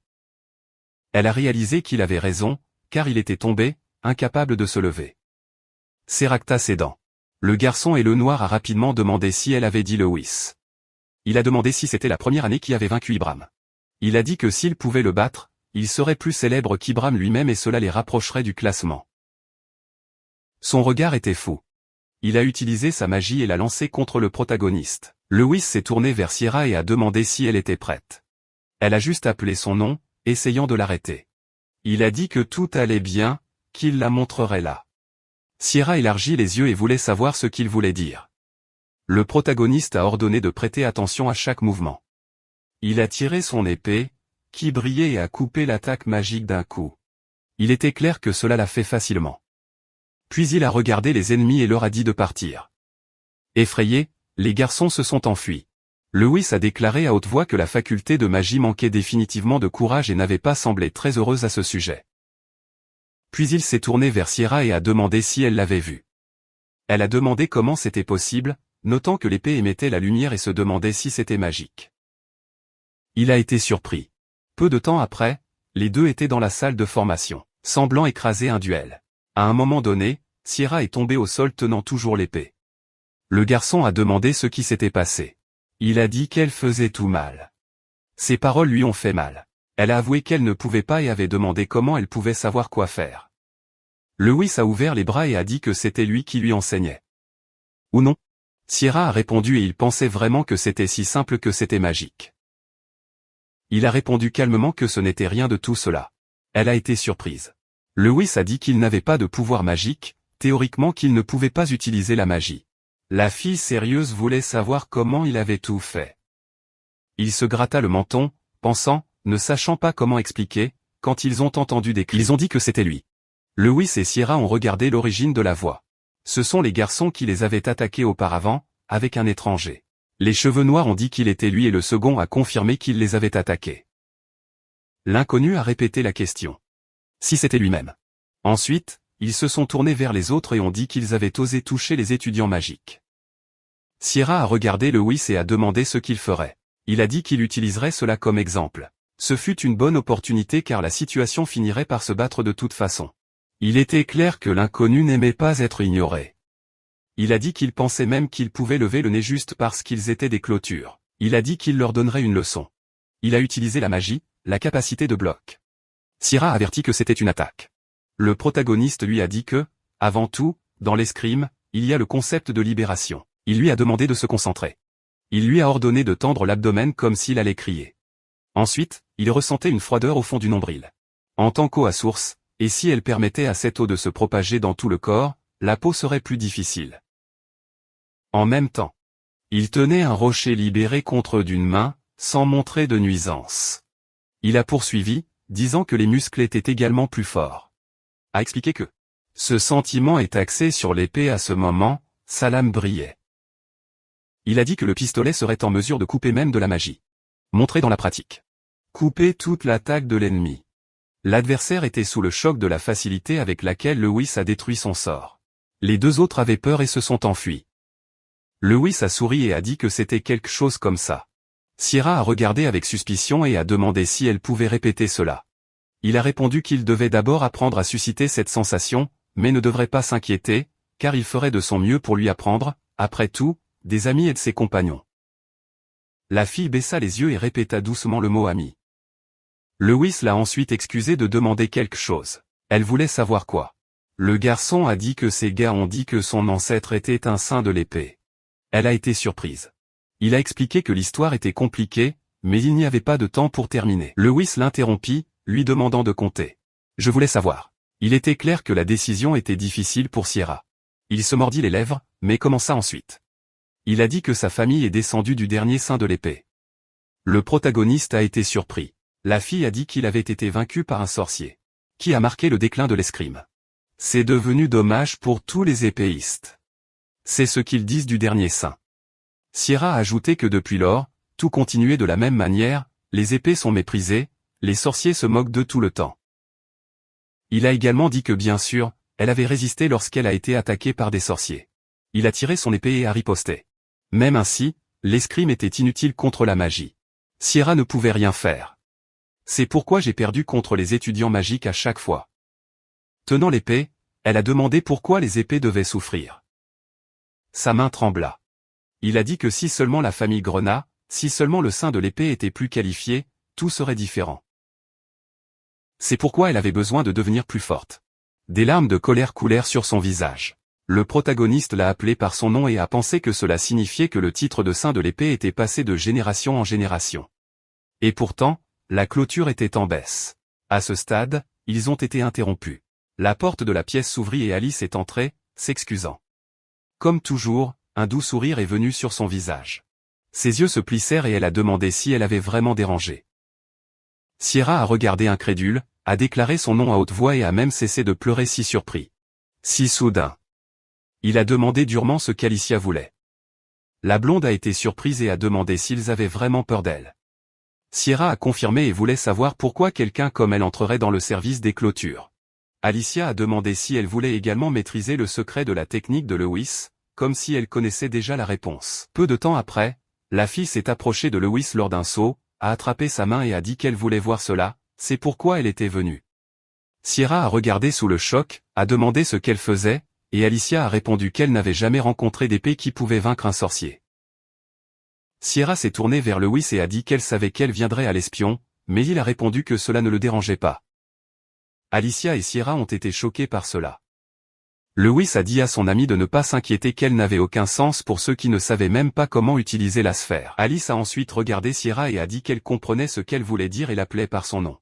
Elle a réalisé qu'il avait raison, car il était tombé, incapable de se lever. Seracta cédant. Le garçon et le noir a rapidement demandé si elle avait dit Lewis. Il a demandé si c'était la première année qui avait vaincu Ibram. Il a dit que s'il pouvait le battre, il serait plus célèbre qu'Ibram lui-même et cela les rapprocherait du classement. Son regard était fou. Il a utilisé sa magie et l'a lancé contre le protagoniste. Lewis s'est tourné vers Sierra et a demandé si elle était prête. Elle a juste appelé son nom, essayant de l'arrêter. Il a dit que tout allait bien, qu'il la montrerait là. Sierra élargit les yeux et voulait savoir ce qu'il voulait dire. Le protagoniste a ordonné de prêter attention à chaque mouvement. Il a tiré son épée, qui brillait et a coupé l'attaque magique d'un coup. Il était clair que cela l'a fait facilement. Puis il a regardé les ennemis et leur a dit de partir. Effrayés, les garçons se sont enfuis. Lewis a déclaré à haute voix que la faculté de magie manquait définitivement de courage et n'avait pas semblé très heureuse à ce sujet. Puis il s'est tourné vers Sierra et a demandé si elle l'avait vu. Elle a demandé comment c'était possible, notant que l'épée émettait la lumière et se demandait si c'était magique. Il a été surpris. Peu de temps après, les deux étaient dans la salle de formation, semblant écraser un duel. À un moment donné, Sierra est tombée au sol tenant toujours l'épée. Le garçon a demandé ce qui s'était passé. Il a dit qu'elle faisait tout mal. Ses paroles lui ont fait mal. Elle a avoué qu'elle ne pouvait pas et avait demandé comment elle pouvait savoir quoi faire. Lewis a ouvert les bras et a dit que c'était lui qui lui enseignait. Ou non? Sierra a répondu et il pensait vraiment que c'était si simple que c'était magique. Il a répondu calmement que ce n'était rien de tout cela. Elle a été surprise. Lewis a dit qu'il n'avait pas de pouvoir magique, théoriquement qu'il ne pouvait pas utiliser la magie. La fille sérieuse voulait savoir comment il avait tout fait. Il se gratta le menton, pensant, ne sachant pas comment expliquer, quand ils ont entendu des cris. Ils ont dit que c'était lui. Lewis et Sierra ont regardé l'origine de la voix. Ce sont les garçons qui les avaient attaqués auparavant, avec un étranger. Les cheveux noirs ont dit qu'il était lui et le second a confirmé qu'il les avait attaqués. L'inconnu a répété la question. Si c'était lui-même. Ensuite, ils se sont tournés vers les autres et ont dit qu'ils avaient osé toucher les étudiants magiques. Sierra a regardé Lewis et a demandé ce qu'il ferait. Il a dit qu'il utiliserait cela comme exemple. Ce fut une bonne opportunité car la situation finirait par se battre de toute façon. Il était clair que l'inconnu n'aimait pas être ignoré. Il a dit qu'il pensait même qu'il pouvait lever le nez juste parce qu'ils étaient des clôtures. Il a dit qu'il leur donnerait une leçon. Il a utilisé la magie, la capacité de bloc. Sierra a averti que c'était une attaque. Le protagoniste lui a dit que, avant tout, dans l'escrime, il y a le concept de libération. Il lui a demandé de se concentrer. Il lui a ordonné de tendre l'abdomen comme s'il allait crier. Ensuite, il ressentait une froideur au fond du nombril. En tant qu'eau à source, et si elle permettait à cette eau de se propager dans tout le corps, la peau serait plus difficile. En même temps, il tenait un rocher libéré contre d'une main, sans montrer de nuisance. Il a poursuivi, disant que les muscles étaient également plus forts. A expliqué que ce sentiment est axé sur l'épée à ce moment, sa lame brillait. Il a dit que le pistolet serait en mesure de couper même de la magie. Montré dans la pratique. Couper toute l'attaque de l'ennemi. L'adversaire était sous le choc de la facilité avec laquelle Lewis a détruit son sort. Les deux autres avaient peur et se sont enfuis. Lewis a souri et a dit que c'était quelque chose comme ça. Sierra a regardé avec suspicion et a demandé si elle pouvait répéter cela. Il a répondu qu'il devait d'abord apprendre à susciter cette sensation, mais ne devrait pas s'inquiéter, car il ferait de son mieux pour lui apprendre, après tout, des amis et de ses compagnons. La fille baissa les yeux et répéta doucement le mot ami. Lewis l'a ensuite excusée de demander quelque chose. Elle voulait savoir quoi. Le garçon a dit que ces gars ont dit que son ancêtre était un saint de l'épée. Elle a été surprise. Il a expliqué que l'histoire était compliquée, mais il n'y avait pas de temps pour terminer. Lewis l'interrompit, lui demandant de compter. Je voulais savoir. Il était clair que la décision était difficile pour Sierra. Il se mordit les lèvres, mais commença ensuite. Il a dit que sa famille est descendue du dernier saint de l'épée. Le protagoniste a été surpris. La fille a dit qu'il avait été vaincu par un sorcier, qui a marqué le déclin de l'escrime. C'est devenu dommage pour tous les épéistes. C'est ce qu'ils disent du dernier saint. Sierra a ajouté que depuis lors, tout continuait de la même manière, les épées sont méprisées, les sorciers se moquent d'eux tout le temps. Il a également dit que bien sûr, elle avait résisté lorsqu'elle a été attaquée par des sorciers. Il a tiré son épée et a riposté. Même ainsi, l'escrime était inutile contre la magie. Sierra ne pouvait rien faire. C'est pourquoi j'ai perdu contre les étudiants magiques à chaque fois. Tenant l'épée, elle a demandé pourquoi les épées devaient souffrir. Sa main trembla. Il a dit que si seulement la famille Grenat, si seulement le saint de l'épée était plus qualifié, tout serait différent. C'est pourquoi elle avait besoin de devenir plus forte. Des larmes de colère coulèrent sur son visage. Le protagoniste l'a appelé par son nom et a pensé que cela signifiait que le titre de saint de l'épée était passé de génération en génération. Et pourtant, la clôture était en baisse. À ce stade, ils ont été interrompus. La porte de la pièce s'ouvrit et Alice est entrée, s'excusant. Comme toujours, un doux sourire est venu sur son visage. Ses yeux se plissèrent et elle a demandé si elle avait vraiment dérangé. Sierra a regardé incrédule, a déclaré son nom à haute voix et a même cessé de pleurer si surpris. Si soudain. Il a demandé durement ce qu'Alicia voulait. La blonde a été surprise et a demandé s'ils avaient vraiment peur d'elle. Sierra a confirmé et voulait savoir pourquoi quelqu'un comme elle entrerait dans le service des clôtures. Alicia a demandé si elle voulait également maîtriser le secret de la technique de Lewis, comme si elle connaissait déjà la réponse. Peu de temps après, la fille s'est approchée de Lewis lors d'un saut, a attrapé sa main et a dit qu'elle voulait voir cela, c'est pourquoi elle était venue. Sierra a regardé sous le choc, a demandé ce qu'elle faisait, et Alicia a répondu qu'elle n'avait jamais rencontré d'épée qui pouvait vaincre un sorcier. Sierra s'est tournée vers Lewis et a dit qu'elle savait qu'elle viendrait à l'espion, mais il a répondu que cela ne le dérangeait pas. Alicia et Sierra ont été choqués par cela. Lewis a dit à son ami de ne pas s'inquiéter qu'elle n'avait aucun sens pour ceux qui ne savaient même pas comment utiliser la sphère. Alice a ensuite regardé Sierra et a dit qu'elle comprenait ce qu'elle voulait dire et l'appelait par son nom.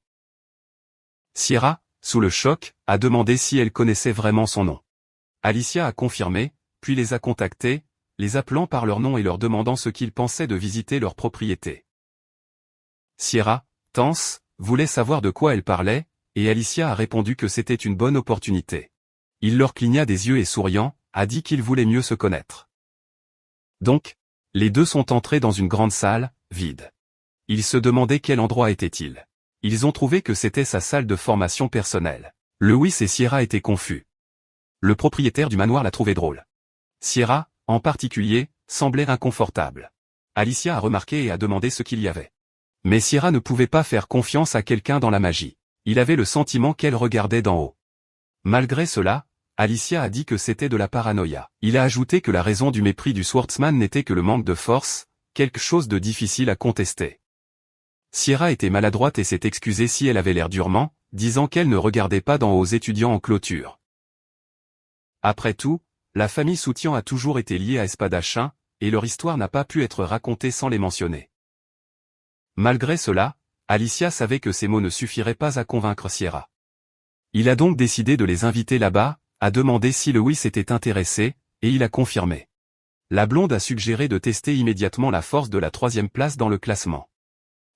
Sierra, sous le choc, a demandé si elle connaissait vraiment son nom. Alicia a confirmé, puis les a contactés, les appelant par leur nom et leur demandant ce qu'ils pensaient de visiter leur propriété. Sierra, tense, voulait savoir de quoi elle parlait, et Alicia a répondu que c'était une bonne opportunité. Il leur cligna des yeux et souriant, a dit qu'ils voulaient mieux se connaître. Donc, les deux sont entrés dans une grande salle, vide. Ils se demandaient quel endroit était-il. Ils ont trouvé que c'était sa salle de formation personnelle. Lewis et Sierra étaient confus. Le propriétaire du manoir l'a trouvé drôle. Sierra, en particulier, semblait inconfortable. Alicia a remarqué et a demandé ce qu'il y avait. Mais Sierra ne pouvait pas faire confiance à quelqu'un dans la magie. Il avait le sentiment qu'elle regardait d'en haut. Malgré cela, Alicia a dit que c'était de la paranoïa. Il a ajouté que la raison du mépris du swordsman n'était que le manque de force, quelque chose de difficile à contester. Sierra était maladroite et s'est excusée si elle avait l'air durement, disant qu'elle ne regardait pas d'en haut aux étudiants en clôture. Après tout, la famille Soutian a toujours été liée à Espadachim, et leur histoire n'a pas pu être racontée sans les mentionner. Malgré cela, Alicia savait que ces mots ne suffiraient pas à convaincre Sierra. Il a donc décidé de les inviter là-bas, a demandé si Lewis était intéressé, et il a confirmé. La blonde a suggéré de tester immédiatement la force de la 3e place dans le classement.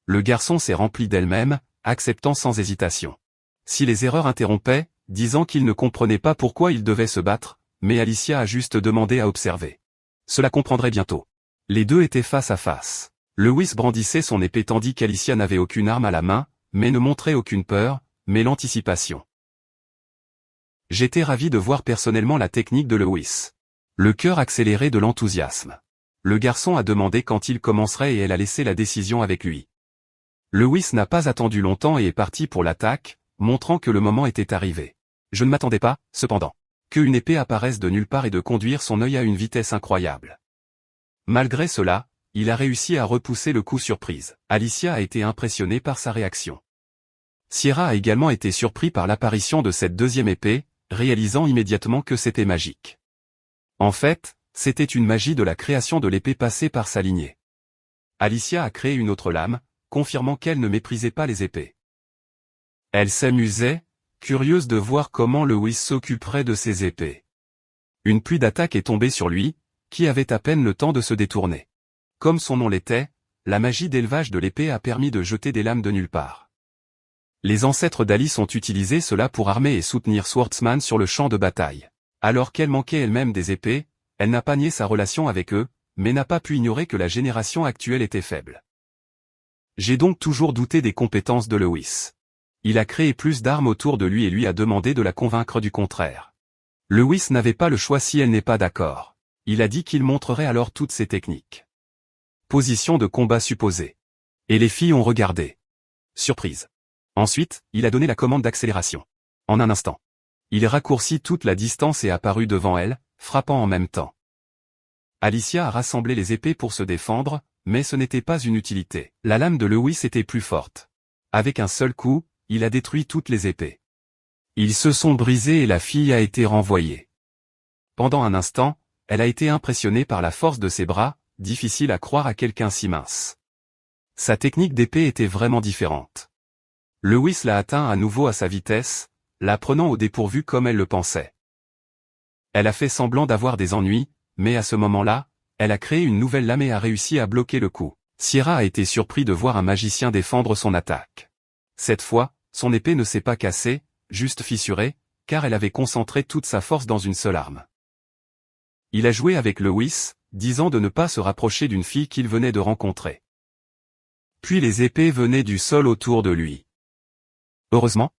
Le garçon s'est rempli d'elle-même, acceptant sans hésitation. Si les erreurs interrompaient, disant qu'il ne comprenait pas pourquoi il devait se battre, mais Alicia a juste demandé à observer. Cela comprendrait bientôt. Les deux étaient face à face. Lewis brandissait son épée tandis qu'Alicia n'avait aucune arme à la main, mais ne montrait aucune peur, mais l'anticipation. J'étais ravi de voir personnellement la technique de Lewis. Le cœur accéléré de l'enthousiasme. Le garçon a demandé quand il commencerait et elle a laissé la décision avec lui. Lewis n'a pas attendu longtemps et est parti pour l'attaque, montrant que le moment était arrivé. Je ne m'attendais pas, cependant, qu'une épée apparaisse de nulle part et de conduire son œil à une vitesse incroyable. Malgré cela, il a réussi à repousser le coup surprise. Alicia a été impressionnée par sa réaction. Sierra a également été surpris par l'apparition de cette deuxième épée, réalisant immédiatement que c'était magique. En fait, c'était une magie de la création de l'épée passée par sa lignée. Alicia a créé une autre lame, confirmant qu'elle ne méprisait pas les épées. Elle s'amusait, curieuse de voir comment Lewis s'occuperait de ses épées. Une pluie d'attaques est tombée sur lui, qui avait à peine le temps de se détourner. Comme son nom l'était, la magie d'élevage de l'épée a permis de jeter des lames de nulle part. Les ancêtres d'Alice ont utilisé cela pour armer et soutenir Swordsman sur le champ de bataille. Alors qu'elle manquait elle-même des épées, elle n'a pas nié sa relation avec eux, mais n'a pas pu ignorer que la génération actuelle était faible. J'ai donc toujours douté des compétences de Lewis. Il a créé plus d'armes autour de lui et lui a demandé de la convaincre du contraire. Lewis n'avait pas le choix si elle n'est pas d'accord. Il a dit qu'il montrerait alors toutes ses techniques. Position de combat supposée. Et les filles ont regardé. Surprise. Ensuite, il a donné la commande d'accélération. En un instant. Il raccourcit toute la distance et apparut devant elle, frappant en même temps. Alicia a rassemblé les épées pour se défendre, mais ce n'était pas une utilité. La lame de Lewis était plus forte. Avec un seul coup, il a détruit toutes les épées. Ils se sont brisés et la fille a été renvoyée. Pendant un instant, elle a été impressionnée par la force de ses bras, difficile à croire à quelqu'un si mince. Sa technique d'épée était vraiment différente. Lewis l'a atteint à nouveau à sa vitesse, la prenant au dépourvu comme elle le pensait. Elle a fait semblant d'avoir des ennuis, mais à ce moment-là, elle a créé une nouvelle lame et a réussi à bloquer le coup. Sierra a été surpris de voir un magicien défendre son attaque. Cette fois, son épée ne s'est pas cassée, juste fissurée, car elle avait concentré toute sa force dans une seule arme. Il a joué avec Lewis, disant de ne pas se rapprocher d'une fille qu'il venait de rencontrer. Puis les épées venaient du sol autour de lui. Heureusement,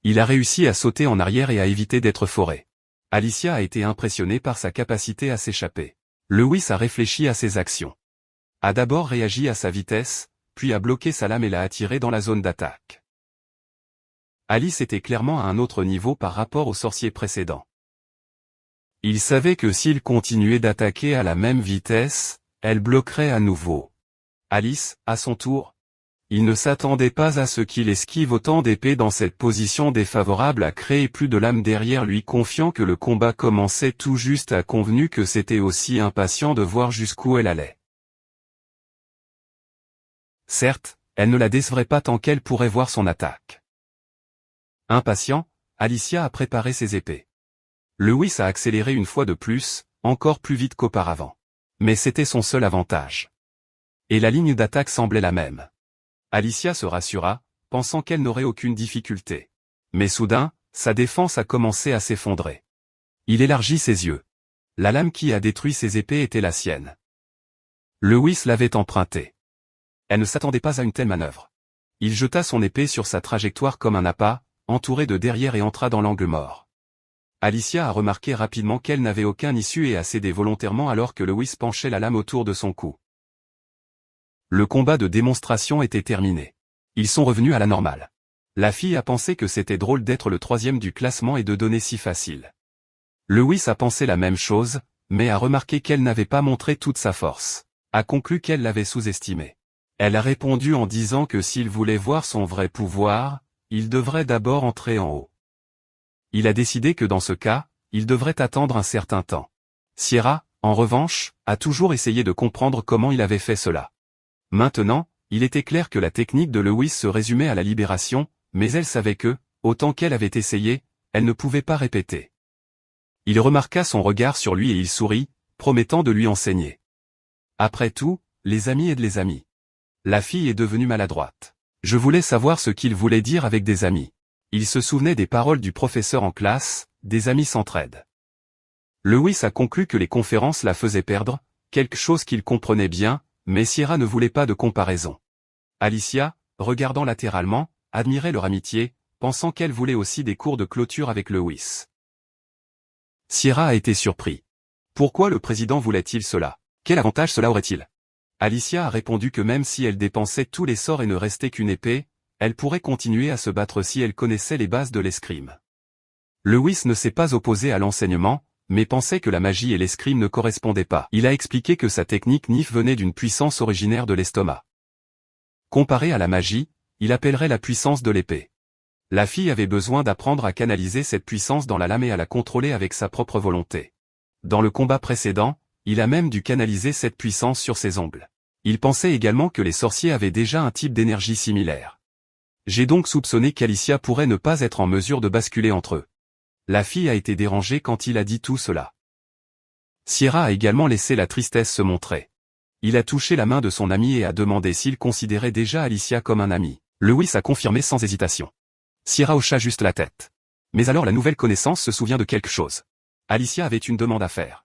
il a réussi à sauter en arrière et à éviter d'être foré. Alicia a été impressionnée par sa capacité à s'échapper. Lewis a réfléchi à ses actions. A d'abord réagi à sa vitesse, puis a bloqué sa lame et l'a attirée dans la zone d'attaque. Alice était clairement à un autre niveau par rapport au sorcier précédent. Il savait que s'il continuait d'attaquer à la même vitesse, elle bloquerait à nouveau. Alice, à son tour, il ne s'attendait pas à ce qu'il esquive autant d'épées dans cette position défavorable, a créé plus de lames derrière lui, confiant que le combat commençait tout juste, a convenu que c'était aussi impatient de voir jusqu'où elle allait. Certes, elle ne la décevrait pas tant qu'elle pourrait voir son attaque. Impatient, Alicia a préparé ses épées. Lewis a accéléré une fois de plus, encore plus vite qu'auparavant. Mais c'était son seul avantage. Et la ligne d'attaque semblait la même. Alicia se rassura, pensant qu'elle n'aurait aucune difficulté. Mais soudain, sa défense a commencé à s'effondrer. Il élargit ses yeux. La lame qui a détruit ses épées était la sienne. Lewis l'avait empruntée. Elle ne s'attendait pas à une telle manœuvre. Il jeta son épée sur sa trajectoire comme un appât, entouré de derrière et entra dans l'angle mort. Alicia a remarqué rapidement qu'elle n'avait aucun issue et a cédé volontairement alors que Lewis penchait la lame autour de son cou. Le combat de démonstration était terminé. Ils sont revenus à la normale. La fille a pensé que c'était drôle d'être le troisième du classement et de donner si facile. Lewis a pensé la même chose, mais a remarqué qu'elle n'avait pas montré toute sa force. A conclu qu'elle l'avait sous-estimé. Elle a répondu en disant que s'il voulait voir son vrai pouvoir, il devrait d'abord entrer en haut. Il a décidé que dans ce cas, il devrait attendre un certain temps. Sierra, en revanche, a toujours essayé de comprendre comment il avait fait cela. Maintenant, il était clair que la technique de Lewis se résumait à la libération, mais elle savait que, autant qu'elle avait essayé, elle ne pouvait pas répéter. Il remarqua son regard sur lui et il sourit, promettant de lui enseigner. Après tout, les amis aident les amis. La fille est devenue maladroite. Je voulais savoir ce qu'il voulait dire avec des amis. Il se souvenait des paroles du professeur en classe, des amis s'entraident. Lewis a conclu que les conférences la faisaient perdre, quelque chose qu'il comprenait bien, mais Sierra ne voulait pas de comparaison. Alicia, regardant latéralement, admirait leur amitié, pensant qu'elle voulait aussi des cours de clôture avec Lewis. Sierra a été surpris. Pourquoi le président voulait-il cela? Quel avantage cela aurait-il? Alicia a répondu que même si elle dépensait tous les sorts et ne restait qu'une épée, elle pourrait continuer à se battre si elle connaissait les bases de l'escrime. Lewis ne s'est pas opposé à l'enseignement, mais pensait que la magie et l'escrime ne correspondaient pas. Il a expliqué que sa technique Nif venait d'une puissance originaire de l'estomac. Comparée à la magie, il appellerait la puissance de l'épée. La fille avait besoin d'apprendre à canaliser cette puissance dans la lame et à la contrôler avec sa propre volonté. Dans le combat précédent, il a même dû canaliser cette puissance sur ses ongles. Il pensait également que les sorciers avaient déjà un type d'énergie similaire. J'ai donc soupçonné qu'Alicia pourrait ne pas être en mesure de basculer entre eux. La fille a été dérangée quand il a dit tout cela. Sierra a également laissé la tristesse se montrer. Il a touché la main de son ami et a demandé s'il considérait déjà Alicia comme un ami. Lewis a confirmé sans hésitation. Sierra hocha juste la tête. Mais alors la nouvelle connaissance se souvient de quelque chose. Alicia avait une demande à faire.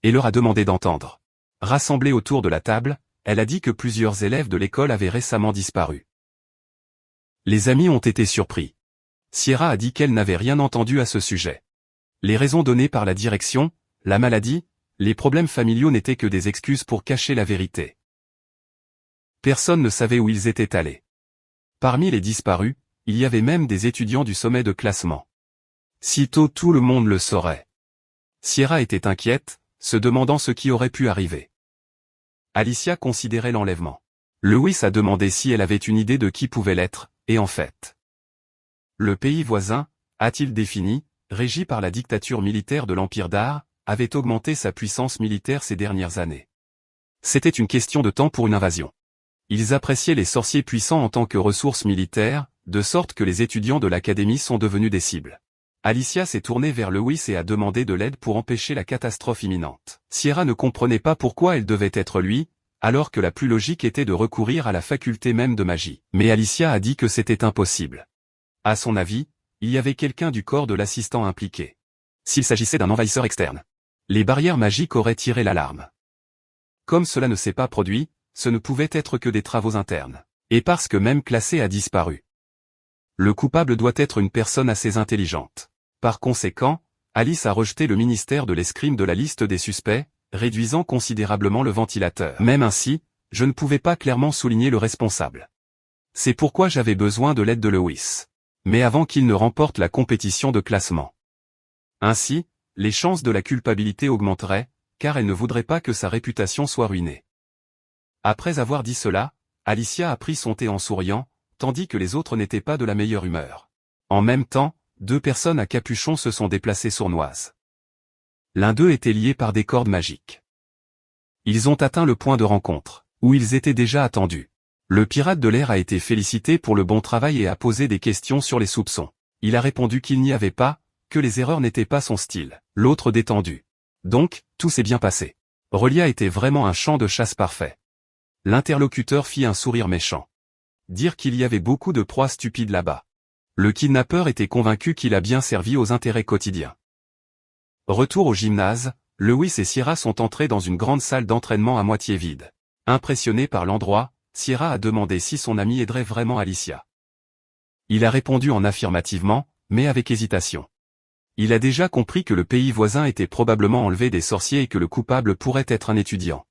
Et leur a demandé d'entendre. Rassemblés autour de la table, elle a dit que plusieurs élèves de l'école avaient récemment disparu. Les amis ont été surpris. Sierra a dit qu'elle n'avait rien entendu à ce sujet. Les raisons données par la direction, la maladie, les problèmes familiaux n'étaient que des excuses pour cacher la vérité. Personne ne savait où ils étaient allés. Parmi les disparus, il y avait même des étudiants du sommet de classement. Sitôt tout le monde le saurait. Sierra était inquiète, se demandant ce qui aurait pu arriver. Alicia considérait l'enlèvement. Lewis a demandé si elle avait une idée de qui pouvait l'être, et en fait. Le pays voisin, a-t-il défini, régi par la dictature militaire de l'Empire d'Ar, avait augmenté sa puissance militaire ces dernières années. C'était une question de temps pour une invasion. Ils appréciaient les sorciers puissants en tant que ressources militaires, de sorte que les étudiants de l'académie sont devenus des cibles. Alicia s'est tournée vers Lewis et a demandé de l'aide pour empêcher la catastrophe imminente. Sierra ne comprenait pas pourquoi elle devait être lui, alors que la plus logique était de recourir à la faculté même de magie. Mais Alicia a dit que c'était impossible. À son avis, il y avait quelqu'un du corps de l'assistant impliqué. S'il s'agissait d'un envahisseur externe, les barrières magiques auraient tiré l'alarme. Comme cela ne s'est pas produit, ce ne pouvait être que des travaux internes. Et parce que même Classé a disparu. Le coupable doit être une personne assez intelligente. Par conséquent, Alice a rejeté le ministère de l'escrime de la liste des suspects, réduisant considérablement le ventilateur. Même ainsi, je ne pouvais pas clairement souligner le responsable. C'est pourquoi j'avais besoin de l'aide de Lewis. Mais avant qu'il ne remporte la compétition de classement. Ainsi, les chances de la culpabilité augmenteraient, car elle ne voudrait pas que sa réputation soit ruinée. Après avoir dit cela, Alicia a pris son thé en souriant, tandis que les autres n'étaient pas de la meilleure humeur. En même temps, deux personnes à capuchon se sont déplacées sournoises. L'un d'eux était lié par des cordes magiques. Ils ont atteint le point de rencontre, où ils étaient déjà attendus. Le pirate de l'air a été félicité pour le bon travail et a posé des questions sur les soupçons. Il a répondu qu'il n'y avait pas, que les erreurs n'étaient pas son style. L'autre détendu. Donc, tout s'est bien passé. Relia était vraiment un champ de chasse parfait. L'interlocuteur fit un sourire méchant. Dire qu'il y avait beaucoup de proies stupides là-bas. Le kidnappeur était convaincu qu'il a bien servi aux intérêts quotidiens. Retour au gymnase, Lewis et Sierra sont entrés dans une grande salle d'entraînement à moitié vide. Impressionné par l'endroit, Sierra a demandé si son ami aiderait vraiment Alicia. Il a répondu en affirmativement, mais avec hésitation. Il a déjà compris que le pays voisin était probablement enlevé des sorciers et que le coupable pourrait être un étudiant.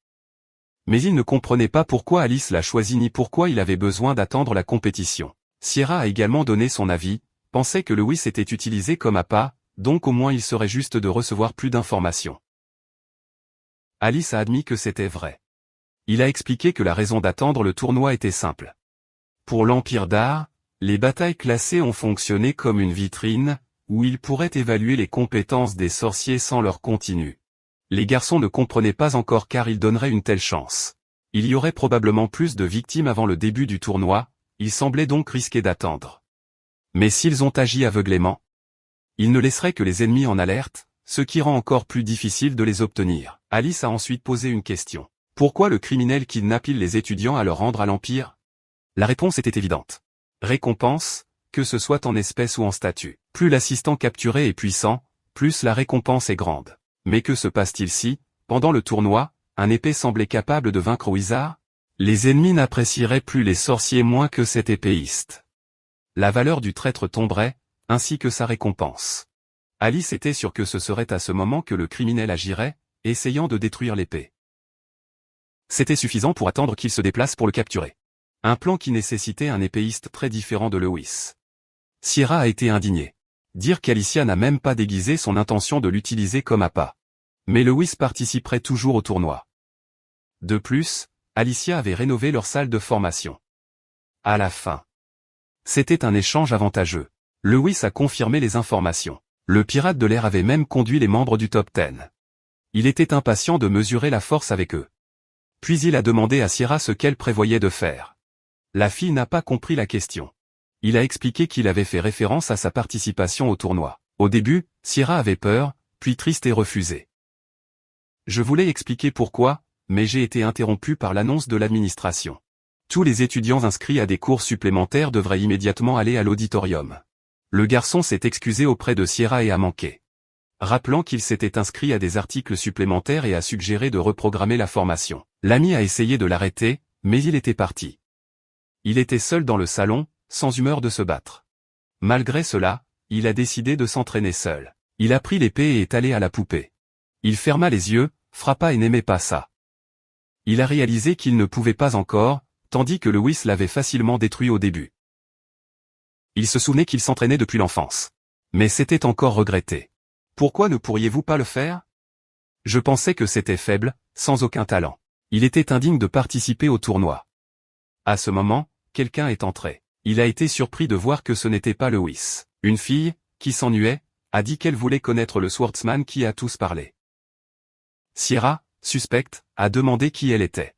Mais il ne comprenait pas pourquoi Alice l'a choisi ni pourquoi il avait besoin d'attendre la compétition. Sierra a également donné son avis, pensait que Lewis était utilisé comme appât, donc au moins il serait juste de recevoir plus d'informations. Alice a admis que c'était vrai. Il a expliqué que la raison d'attendre le tournoi était simple. Pour l'Empire d'Ar, les batailles classées ont fonctionné comme une vitrine, où ils pourraient évaluer les compétences des sorciers sans leur continu. Les garçons ne comprenaient pas encore car ils donneraient une telle chance. Il y aurait probablement plus de victimes avant le début du tournoi, ils semblaient donc risquer d'attendre. Mais s'ils ont agi aveuglément, ils ne laisseraient que les ennemis en alerte, ce qui rend encore plus difficile de les obtenir. Alice a ensuite posé une question. Pourquoi le criminel kidnappe-t-il les étudiants à leur rendre à l'Empire? La réponse était évidente. Récompense, que ce soit en espèces ou en statut. Plus l'assistant capturé est puissant, plus la récompense est grande. Mais que se passe-t-il si, pendant le tournoi, un épée semblait capable de vaincre Wizard? Les ennemis n'apprécieraient plus les sorciers moins que cet épéiste. La valeur du traître tomberait, ainsi que sa récompense. Alice était sûre que ce serait à ce moment que le criminel agirait, essayant de détruire l'épée. C'était suffisant pour attendre qu'il se déplace pour le capturer. Un plan qui nécessitait un épéiste très différent de Lewis. Sierra a été indignée. Dire qu'Alicia n'a même pas déguisé son intention de l'utiliser comme appât. Mais Lewis participerait toujours au tournoi. De plus, Alicia avait rénové leur salle de formation. À la fin, c'était un échange avantageux. Lewis a confirmé les informations. Le pirate de l'air avait même conduit les membres du top 10. Il était impatient de mesurer la force avec eux. Puis il a demandé à Sierra ce qu'elle prévoyait de faire. La fille n'a pas compris la question. Il a expliqué qu'il avait fait référence à sa participation au tournoi. Au début, Sierra avait peur, puis triste et refusé. Je voulais expliquer pourquoi, mais j'ai été interrompu par l'annonce de l'administration. Tous les étudiants inscrits à des cours supplémentaires devraient immédiatement aller à l'auditorium. Le garçon s'est excusé auprès de Sierra et a manqué. Rappelant qu'il s'était inscrit à des articles supplémentaires et a suggéré de reprogrammer la formation. L'ami a essayé de l'arrêter, mais il était parti. Il était seul dans le salon, sans humeur de se battre. Malgré cela, il a décidé de s'entraîner seul. Il a pris l'épée et est allé à la poupée. Il ferma les yeux, frappa et n'aimait pas ça. Il a réalisé qu'il ne pouvait pas encore, tandis que Lewis l'avait facilement détruit au début. Il se souvenait qu'il s'entraînait depuis l'enfance. Mais c'était encore regretté. Pourquoi ne pourriez-vous pas le faire? Je pensais que c'était faible, sans aucun talent. Il était indigne de participer au tournoi. À ce moment, quelqu'un est entré. Il a été surpris de voir que ce n'était pas Lewis. Une fille, qui s'ennuyait, a dit qu'elle voulait connaître le swordsman qui a tous parlé. Sierra, suspecte, a demandé qui elle était.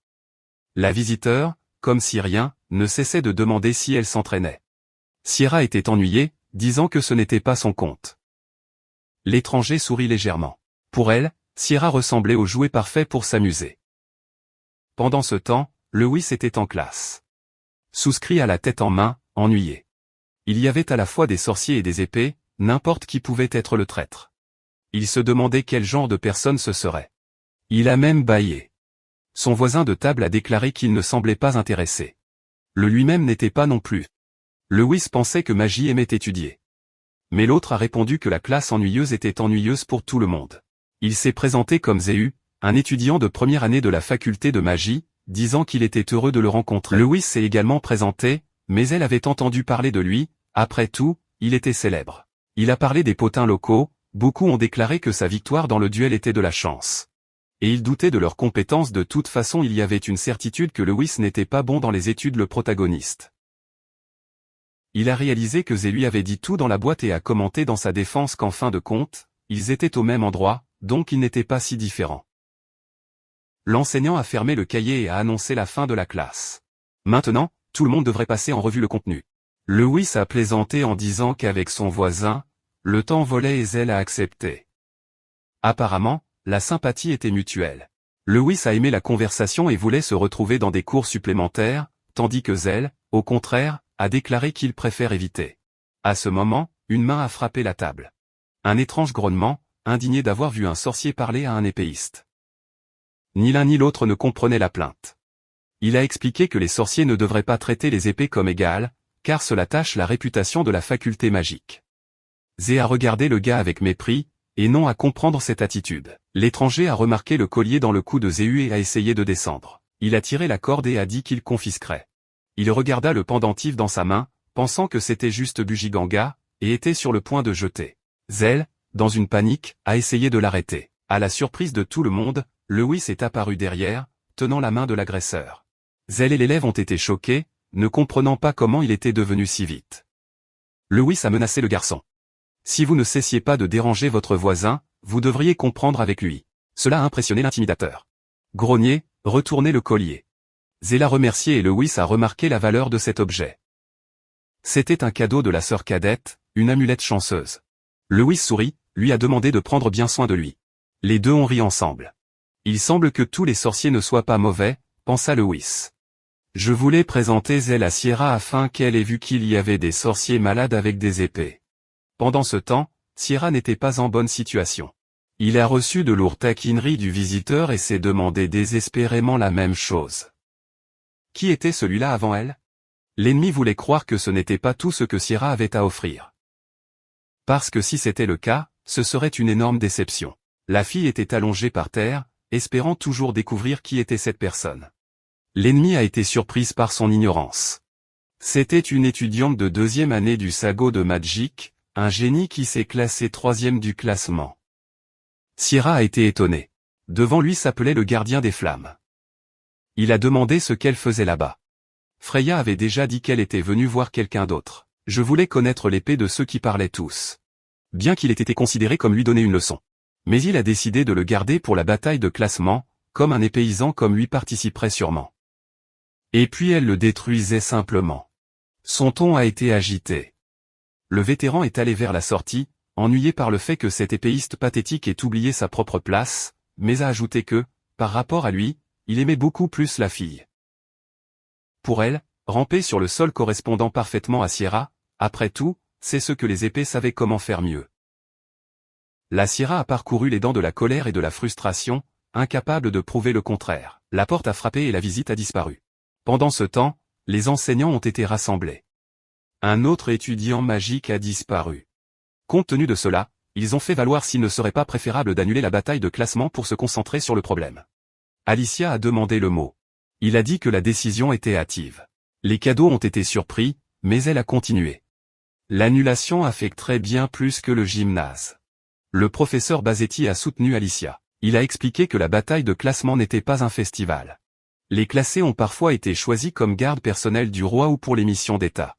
La visiteur, comme si rien, ne cessait de demander si elle s'entraînait. Sierra était ennuyée, disant que ce n'était pas son compte. L'étranger sourit légèrement. Pour elle, Sierra ressemblait au jouet parfait pour s'amuser. Pendant ce temps, Lewis était en classe. Souscrit à la tête en main, ennuyé. Il y avait à la fois des sorciers et des épées, n'importe qui pouvait être le traître. Il se demandait quel genre de personne ce serait. Il a même bâillé. Son voisin de table a déclaré qu'il ne semblait pas intéressé. Le lui-même n'était pas non plus. Lewis pensait que Magie aimait étudier. Mais l'autre a répondu que la classe ennuyeuse était ennuyeuse pour tout le monde. Il s'est présenté comme Zéhu, un étudiant de première année de la faculté de magie, disant qu'il était heureux de le rencontrer. Lewis s'est également présenté, mais elle avait entendu parler de lui, après tout, il était célèbre. Il a parlé des potins locaux, beaucoup ont déclaré que sa victoire dans le duel était de la chance. Et ils doutaient de leurs compétences. De toute façon, il y avait une certitude que Lewis n'était pas bon dans les études, le protagoniste. Il a réalisé que Zé lui avait dit tout dans la boîte et a commenté dans sa défense qu'en fin de compte, ils étaient au même endroit, donc ils n'étaient pas si différents. L'enseignant a fermé le cahier et a annoncé la fin de la classe. Maintenant, tout le monde devrait passer en revue le contenu. Lewis a plaisanté en disant qu'avec son voisin, le temps volait et Zell a accepté. Apparemment, la sympathie était mutuelle. Lewis a aimé la conversation et voulait se retrouver dans des cours supplémentaires, tandis que Zell, au contraire, a déclaré qu'il préfère éviter. À ce moment, une main a frappé la table. Un étrange grognement, indigné d'avoir vu un sorcier parler à un épéiste. Ni l'un ni l'autre ne comprenait la plainte. Il a expliqué que les sorciers ne devraient pas traiter les épées comme égales, car cela tâche la réputation de la faculté magique. Zé a regardé le gars avec mépris, et non à comprendre cette attitude. L'étranger a remarqué le collier dans le cou de Zéhu et a essayé de descendre. Il a tiré la corde et a dit qu'il confisquerait. Il regarda le pendentif dans sa main, pensant que c'était juste Bujiganga, et était sur le point de jeter. Zell, dans une panique, a essayé de l'arrêter. À la surprise de tout le monde, Lewis est apparu derrière, tenant la main de l'agresseur. Zell et l'élève ont été choqués, ne comprenant pas comment il était devenu si vite. Lewis a menacé le garçon. Si vous ne cessiez pas de déranger votre voisin, vous devriez comprendre avec lui. Cela a impressionné l'intimidateur. Grogné, retournez le collier. Zell a remercié et Lewis a remarqué la valeur de cet objet. C'était un cadeau de la sœur cadette, une amulette chanceuse. Lewis sourit, lui a demandé de prendre bien soin de lui. Les deux ont ri ensemble. Il semble que tous les sorciers ne soient pas mauvais, pensa Lewis. Je voulais présenter Zell à Sierra afin qu'elle ait vu qu'il y avait des sorciers malades avec des épées. Pendant ce temps, Sierra n'était pas en bonne situation. Il a reçu de lourdes taquineries du visiteur et s'est demandé désespérément la même chose. Qui était celui-là avant elle? L'ennemi voulait croire que ce n'était pas tout ce que Sierra avait à offrir. Parce que si c'était le cas, ce serait une énorme déception. La fille était allongée par terre, espérant toujours découvrir qui était cette personne. L'ennemi a été surprise par son ignorance. C'était une étudiante de 2e année du Sago de Magic, Un génie qui s'est classé 3e du classement. Sierra a été étonné. Devant lui s'appelait le gardien des flammes. Il a demandé ce qu'elle faisait là-bas. Freya avait déjà dit qu'elle était venue voir quelqu'un d'autre. Je voulais connaître l'épée de ceux qui parlaient tous. Bien qu'il ait été considéré comme lui donner une leçon. Mais il a décidé de le garder pour la bataille de classement, comme un épéisant comme lui participerait sûrement. Et puis elle le détruisait simplement. Son ton a été agité. Le vétéran est allé vers la sortie, ennuyé par le fait que cet épéiste pathétique ait oublié sa propre place, mais a ajouté que, par rapport à lui, il aimait beaucoup plus la fille. Pour elle, ramper sur le sol correspondant parfaitement à Sierra, après tout, c'est ce que les épées savaient comment faire mieux. La Sierra a parcouru les dents de la colère et de la frustration, incapable de prouver le contraire. La porte a frappé et la visite a disparu. Pendant ce temps, les enseignants ont été rassemblés. Un autre étudiant magique a disparu. Compte tenu de cela, ils ont fait valoir s'il ne serait pas préférable d'annuler la bataille de classement pour se concentrer sur le problème. Alicia a demandé le mot. Il a dit que la décision était hâtive. Les cadeaux ont été surpris, mais elle a continué. L'annulation affecterait bien plus que le gymnase. Le professeur Basetti a soutenu Alicia. Il a expliqué que la bataille de classement n'était pas un festival. Les classés ont parfois été choisis comme garde personnelle du roi ou pour les missions d'État.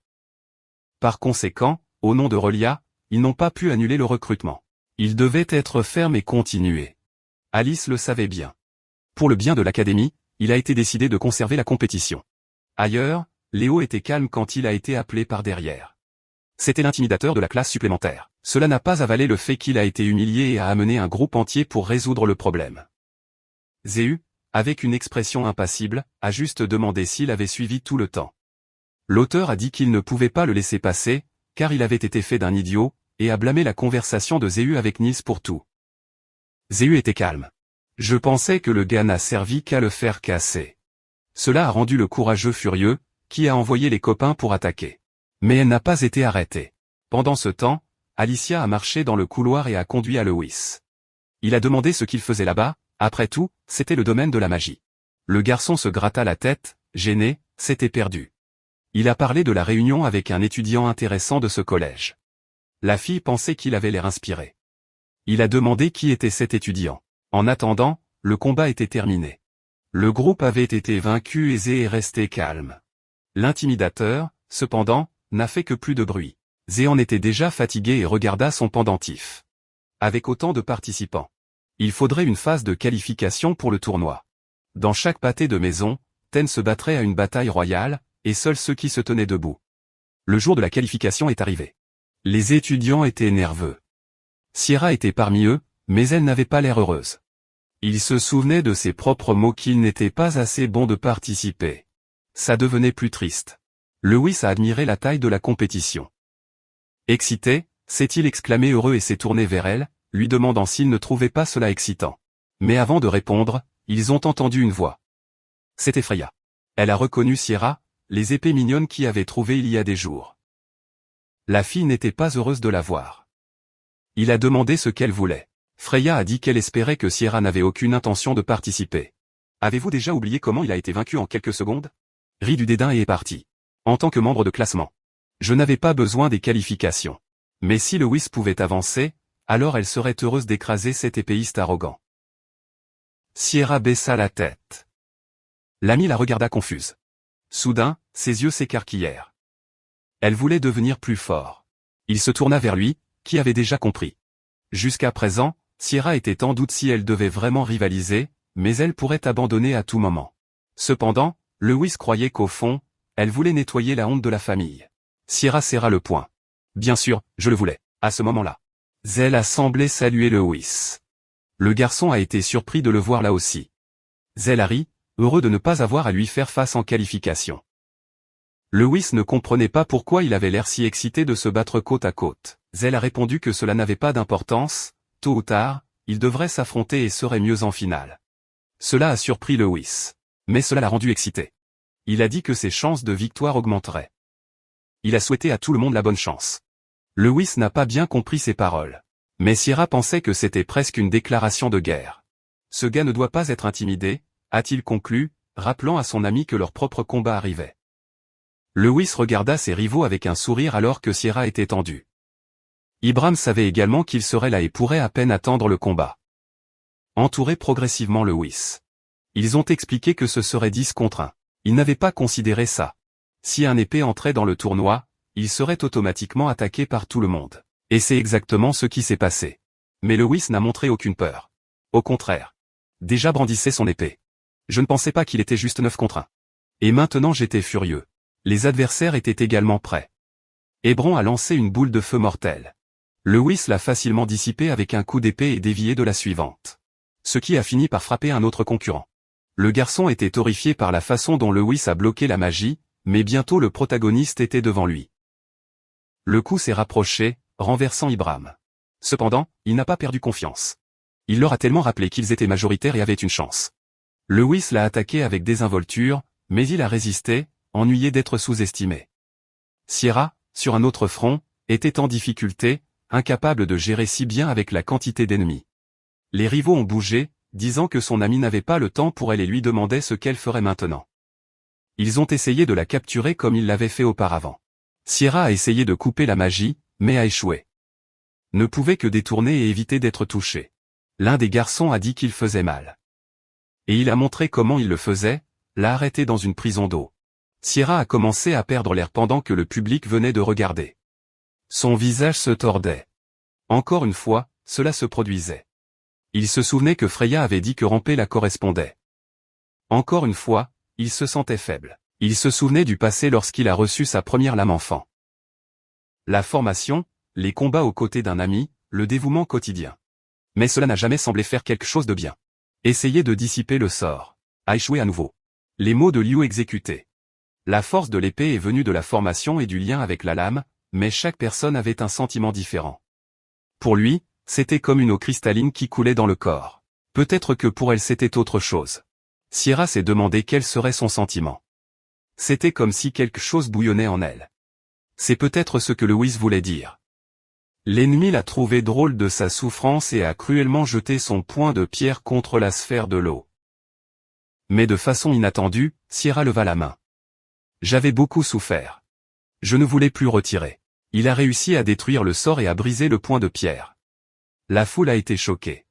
Par conséquent, au nom de Relia, ils n'ont pas pu annuler le recrutement. Ils devaient être fermes et continuer. Alice le savait bien. Pour le bien de l'académie, il a été décidé de conserver la compétition. Ailleurs, Léo était calme quand il a été appelé par derrière. C'était l'intimidateur de la classe supplémentaire. Cela n'a pas avalé le fait qu'il a été humilié et a amené un groupe entier pour résoudre le problème. Zéhu, avec une expression impassible, a juste demandé s'il avait suivi tout le temps. L'auteur a dit qu'il ne pouvait pas le laisser passer, car il avait été fait d'un idiot, et a blâmé la conversation de Zéhu avec Nils pour tout. Zéhu était calme. Je pensais que le gars n'a servi qu'à le faire casser. Cela a rendu le courageux furieux, qui a envoyé les copains pour attaquer. Mais elle n'a pas été arrêtée. Pendant ce temps, Alicia a marché dans le couloir et a conduit à Lewis. Il a demandé ce qu'il faisait là-bas, après tout, c'était le domaine de la magie. Le garçon se gratta la tête, gêné, s'était perdu. Il a parlé de la réunion avec un étudiant intéressant de ce collège. La fille pensait qu'il avait l'air inspiré. Il a demandé qui était cet étudiant. En attendant, le combat était terminé. Le groupe avait été vaincu et Zé est resté calme. L'intimidateur, cependant, n'a fait que plus de bruit. Zé en était déjà fatigué et regarda son pendentif. Avec autant de participants, il faudrait une phase de qualification pour le tournoi. Dans chaque pâté de maison, Ten se battrait à une bataille royale, et seuls ceux qui se tenaient debout. Le jour de la qualification est arrivé. Les étudiants étaient nerveux. Sierra était parmi eux, mais elle n'avait pas l'air heureuse. Il se souvenait de ses propres mots qu'il n'était pas assez bon de participer. Ça devenait plus triste. Lewis a admiré la taille de la compétition. Excité, s'est-il exclamé heureux et s'est tourné vers elle, lui demandant s'il ne trouvait pas cela excitant. Mais avant de répondre, ils ont entendu une voix. C'était Freya. Elle a reconnu Sierra, les épées mignonnes qu'il avait trouvées il y a des jours. La fille n'était pas heureuse de la voir. Il a demandé ce qu'elle voulait. Freya a dit qu'elle espérait que Sierra n'avait aucune intention de participer. Avez-vous déjà oublié comment il a été vaincu en quelques secondes? Rit du dédain et est parti. En tant que membre de classement. Je n'avais pas besoin des qualifications. Mais si Lewis pouvait avancer, alors elle serait heureuse d'écraser cet épéiste arrogant. Sierra baissa la tête. L'amie la regarda confuse. Soudain, ses yeux s'écarquillèrent. Elle voulait devenir plus fort. Il se tourna vers lui, qui avait déjà compris. Jusqu'à présent, Sierra était en doute si elle devait vraiment rivaliser, mais elle pourrait abandonner à tout moment. Cependant, Lewis croyait qu'au fond, elle voulait nettoyer la honte de la famille. Sierra serra le poing. Bien sûr, je le voulais, à ce moment-là. Zell a semblé saluer Lewis. Le garçon a été surpris de le voir là aussi. Zell a ri, heureux de ne pas avoir à lui faire face en qualification. Lewis ne comprenait pas pourquoi il avait l'air si excité de se battre côte à côte. Zell a répondu que cela n'avait pas d'importance, tôt ou tard, ils devraient s'affronter et seraient mieux en finale. Cela a surpris Lewis. Mais cela l'a rendu excité. Il a dit que ses chances de victoire augmenteraient. Il a souhaité à tout le monde la bonne chance. Lewis n'a pas bien compris ses paroles. Mais Sierra pensait que c'était presque une déclaration de guerre. Ce gars ne doit pas être intimidé, a-t-il conclu, rappelant à son ami que leur propre combat arrivait. Lewis regarda ses rivaux avec un sourire alors que Sierra était tendue. Ibram savait également qu'il serait là et pourrait à peine attendre le combat. Entourer progressivement Lewis. Ils ont expliqué que ce serait 10 contre 1. Ils n'avaient pas considéré ça. Si un épée entrait dans le tournoi, il serait automatiquement attaqué par tout le monde. Et c'est exactement ce qui s'est passé. Mais Lewis n'a montré aucune peur. Au contraire. Déjà brandissait son épée. Je ne pensais pas qu'il était juste 9 contre 1. Et maintenant j'étais furieux. Les adversaires étaient également prêts. Hébron a lancé une boule de feu mortelle. Lewis l'a facilement dissipée avec un coup d'épée et dévié de la suivante. Ce qui a fini par frapper un autre concurrent. Le garçon était horrifié par la façon dont Lewis a bloqué la magie, mais bientôt le protagoniste était devant lui. Le coup s'est rapproché, renversant Ibram. Cependant, il n'a pas perdu confiance. Il leur a tellement rappelé qu'ils étaient majoritaires et avaient une chance. Lewis l'a attaqué avec désinvolture, mais il a résisté, ennuyé d'être sous-estimé. Sierra, sur un autre front, était en difficulté, incapable de gérer si bien avec la quantité d'ennemis. Les rivaux ont bougé, disant que son ami n'avait pas le temps pour elle et lui demandait ce qu'elle ferait maintenant. Ils ont essayé de la capturer comme ils l'avaient fait auparavant. Sierra a essayé de couper la magie, mais a échoué. Ne pouvait que détourner et éviter d'être touché. L'un des garçons a dit qu'il faisait mal. Et il a montré comment il le faisait, l'a arrêté dans une prison d'eau. Sierra a commencé à perdre l'air pendant que le public venait de regarder. Son visage se tordait. Encore une fois, cela se produisait. Il se souvenait que Freya avait dit que ramper la correspondait. Encore une fois, il se sentait faible. Il se souvenait du passé lorsqu'il a reçu sa première lame enfant. La formation, les combats aux côtés d'un ami, le dévouement quotidien. Mais cela n'a jamais semblé faire quelque chose de bien. Essayer de dissiper le sort. A échoué à nouveau. Les mots de Liu exécutés. La force de l'épée est venue de la formation et du lien avec la lame, mais chaque personne avait un sentiment différent. Pour lui, c'était comme une eau cristalline qui coulait dans le corps. Peut-être que pour elle c'était autre chose. Sierra s'est demandé quel serait son sentiment. C'était comme si quelque chose bouillonnait en elle. C'est peut-être ce que Lewis voulait dire. L'ennemi l'a trouvé drôle de sa souffrance et a cruellement jeté son poing de pierre contre la sphère de l'eau. Mais de façon inattendue, Sierra leva la main. J'avais beaucoup souffert. Je ne voulais plus retirer. Il a réussi à détruire le sort et à briser le poing de pierre. La foule a été choquée.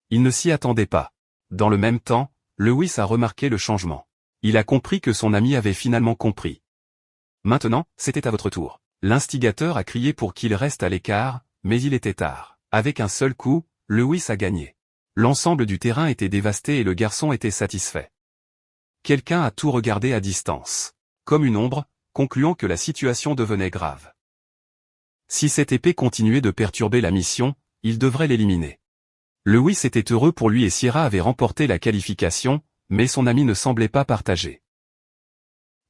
Il ne s'y attendait pas. Dans le même temps, Lewis a remarqué le changement. Il a compris que son ami avait finalement compris. Maintenant, c'était à votre tour. L'instigateur a crié pour qu'il reste à l'écart, mais il était tard. Avec un seul coup, Lewis a gagné. L'ensemble du terrain était dévasté et le garçon était satisfait. Quelqu'un a tout regardé à distance. Comme une ombre, concluant que la situation devenait grave. Si cette épée continuait de perturber la mission, il devrait l'éliminer. Lewis était heureux pour lui et Sierra avait remporté la qualification, mais son ami ne semblait pas partager.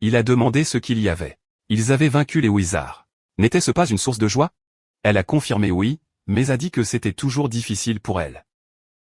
Il a demandé ce qu'il y avait. Ils avaient vaincu les Wizards. N'était-ce pas une source de joie? Elle a confirmé oui, mais a dit que c'était toujours difficile pour elle.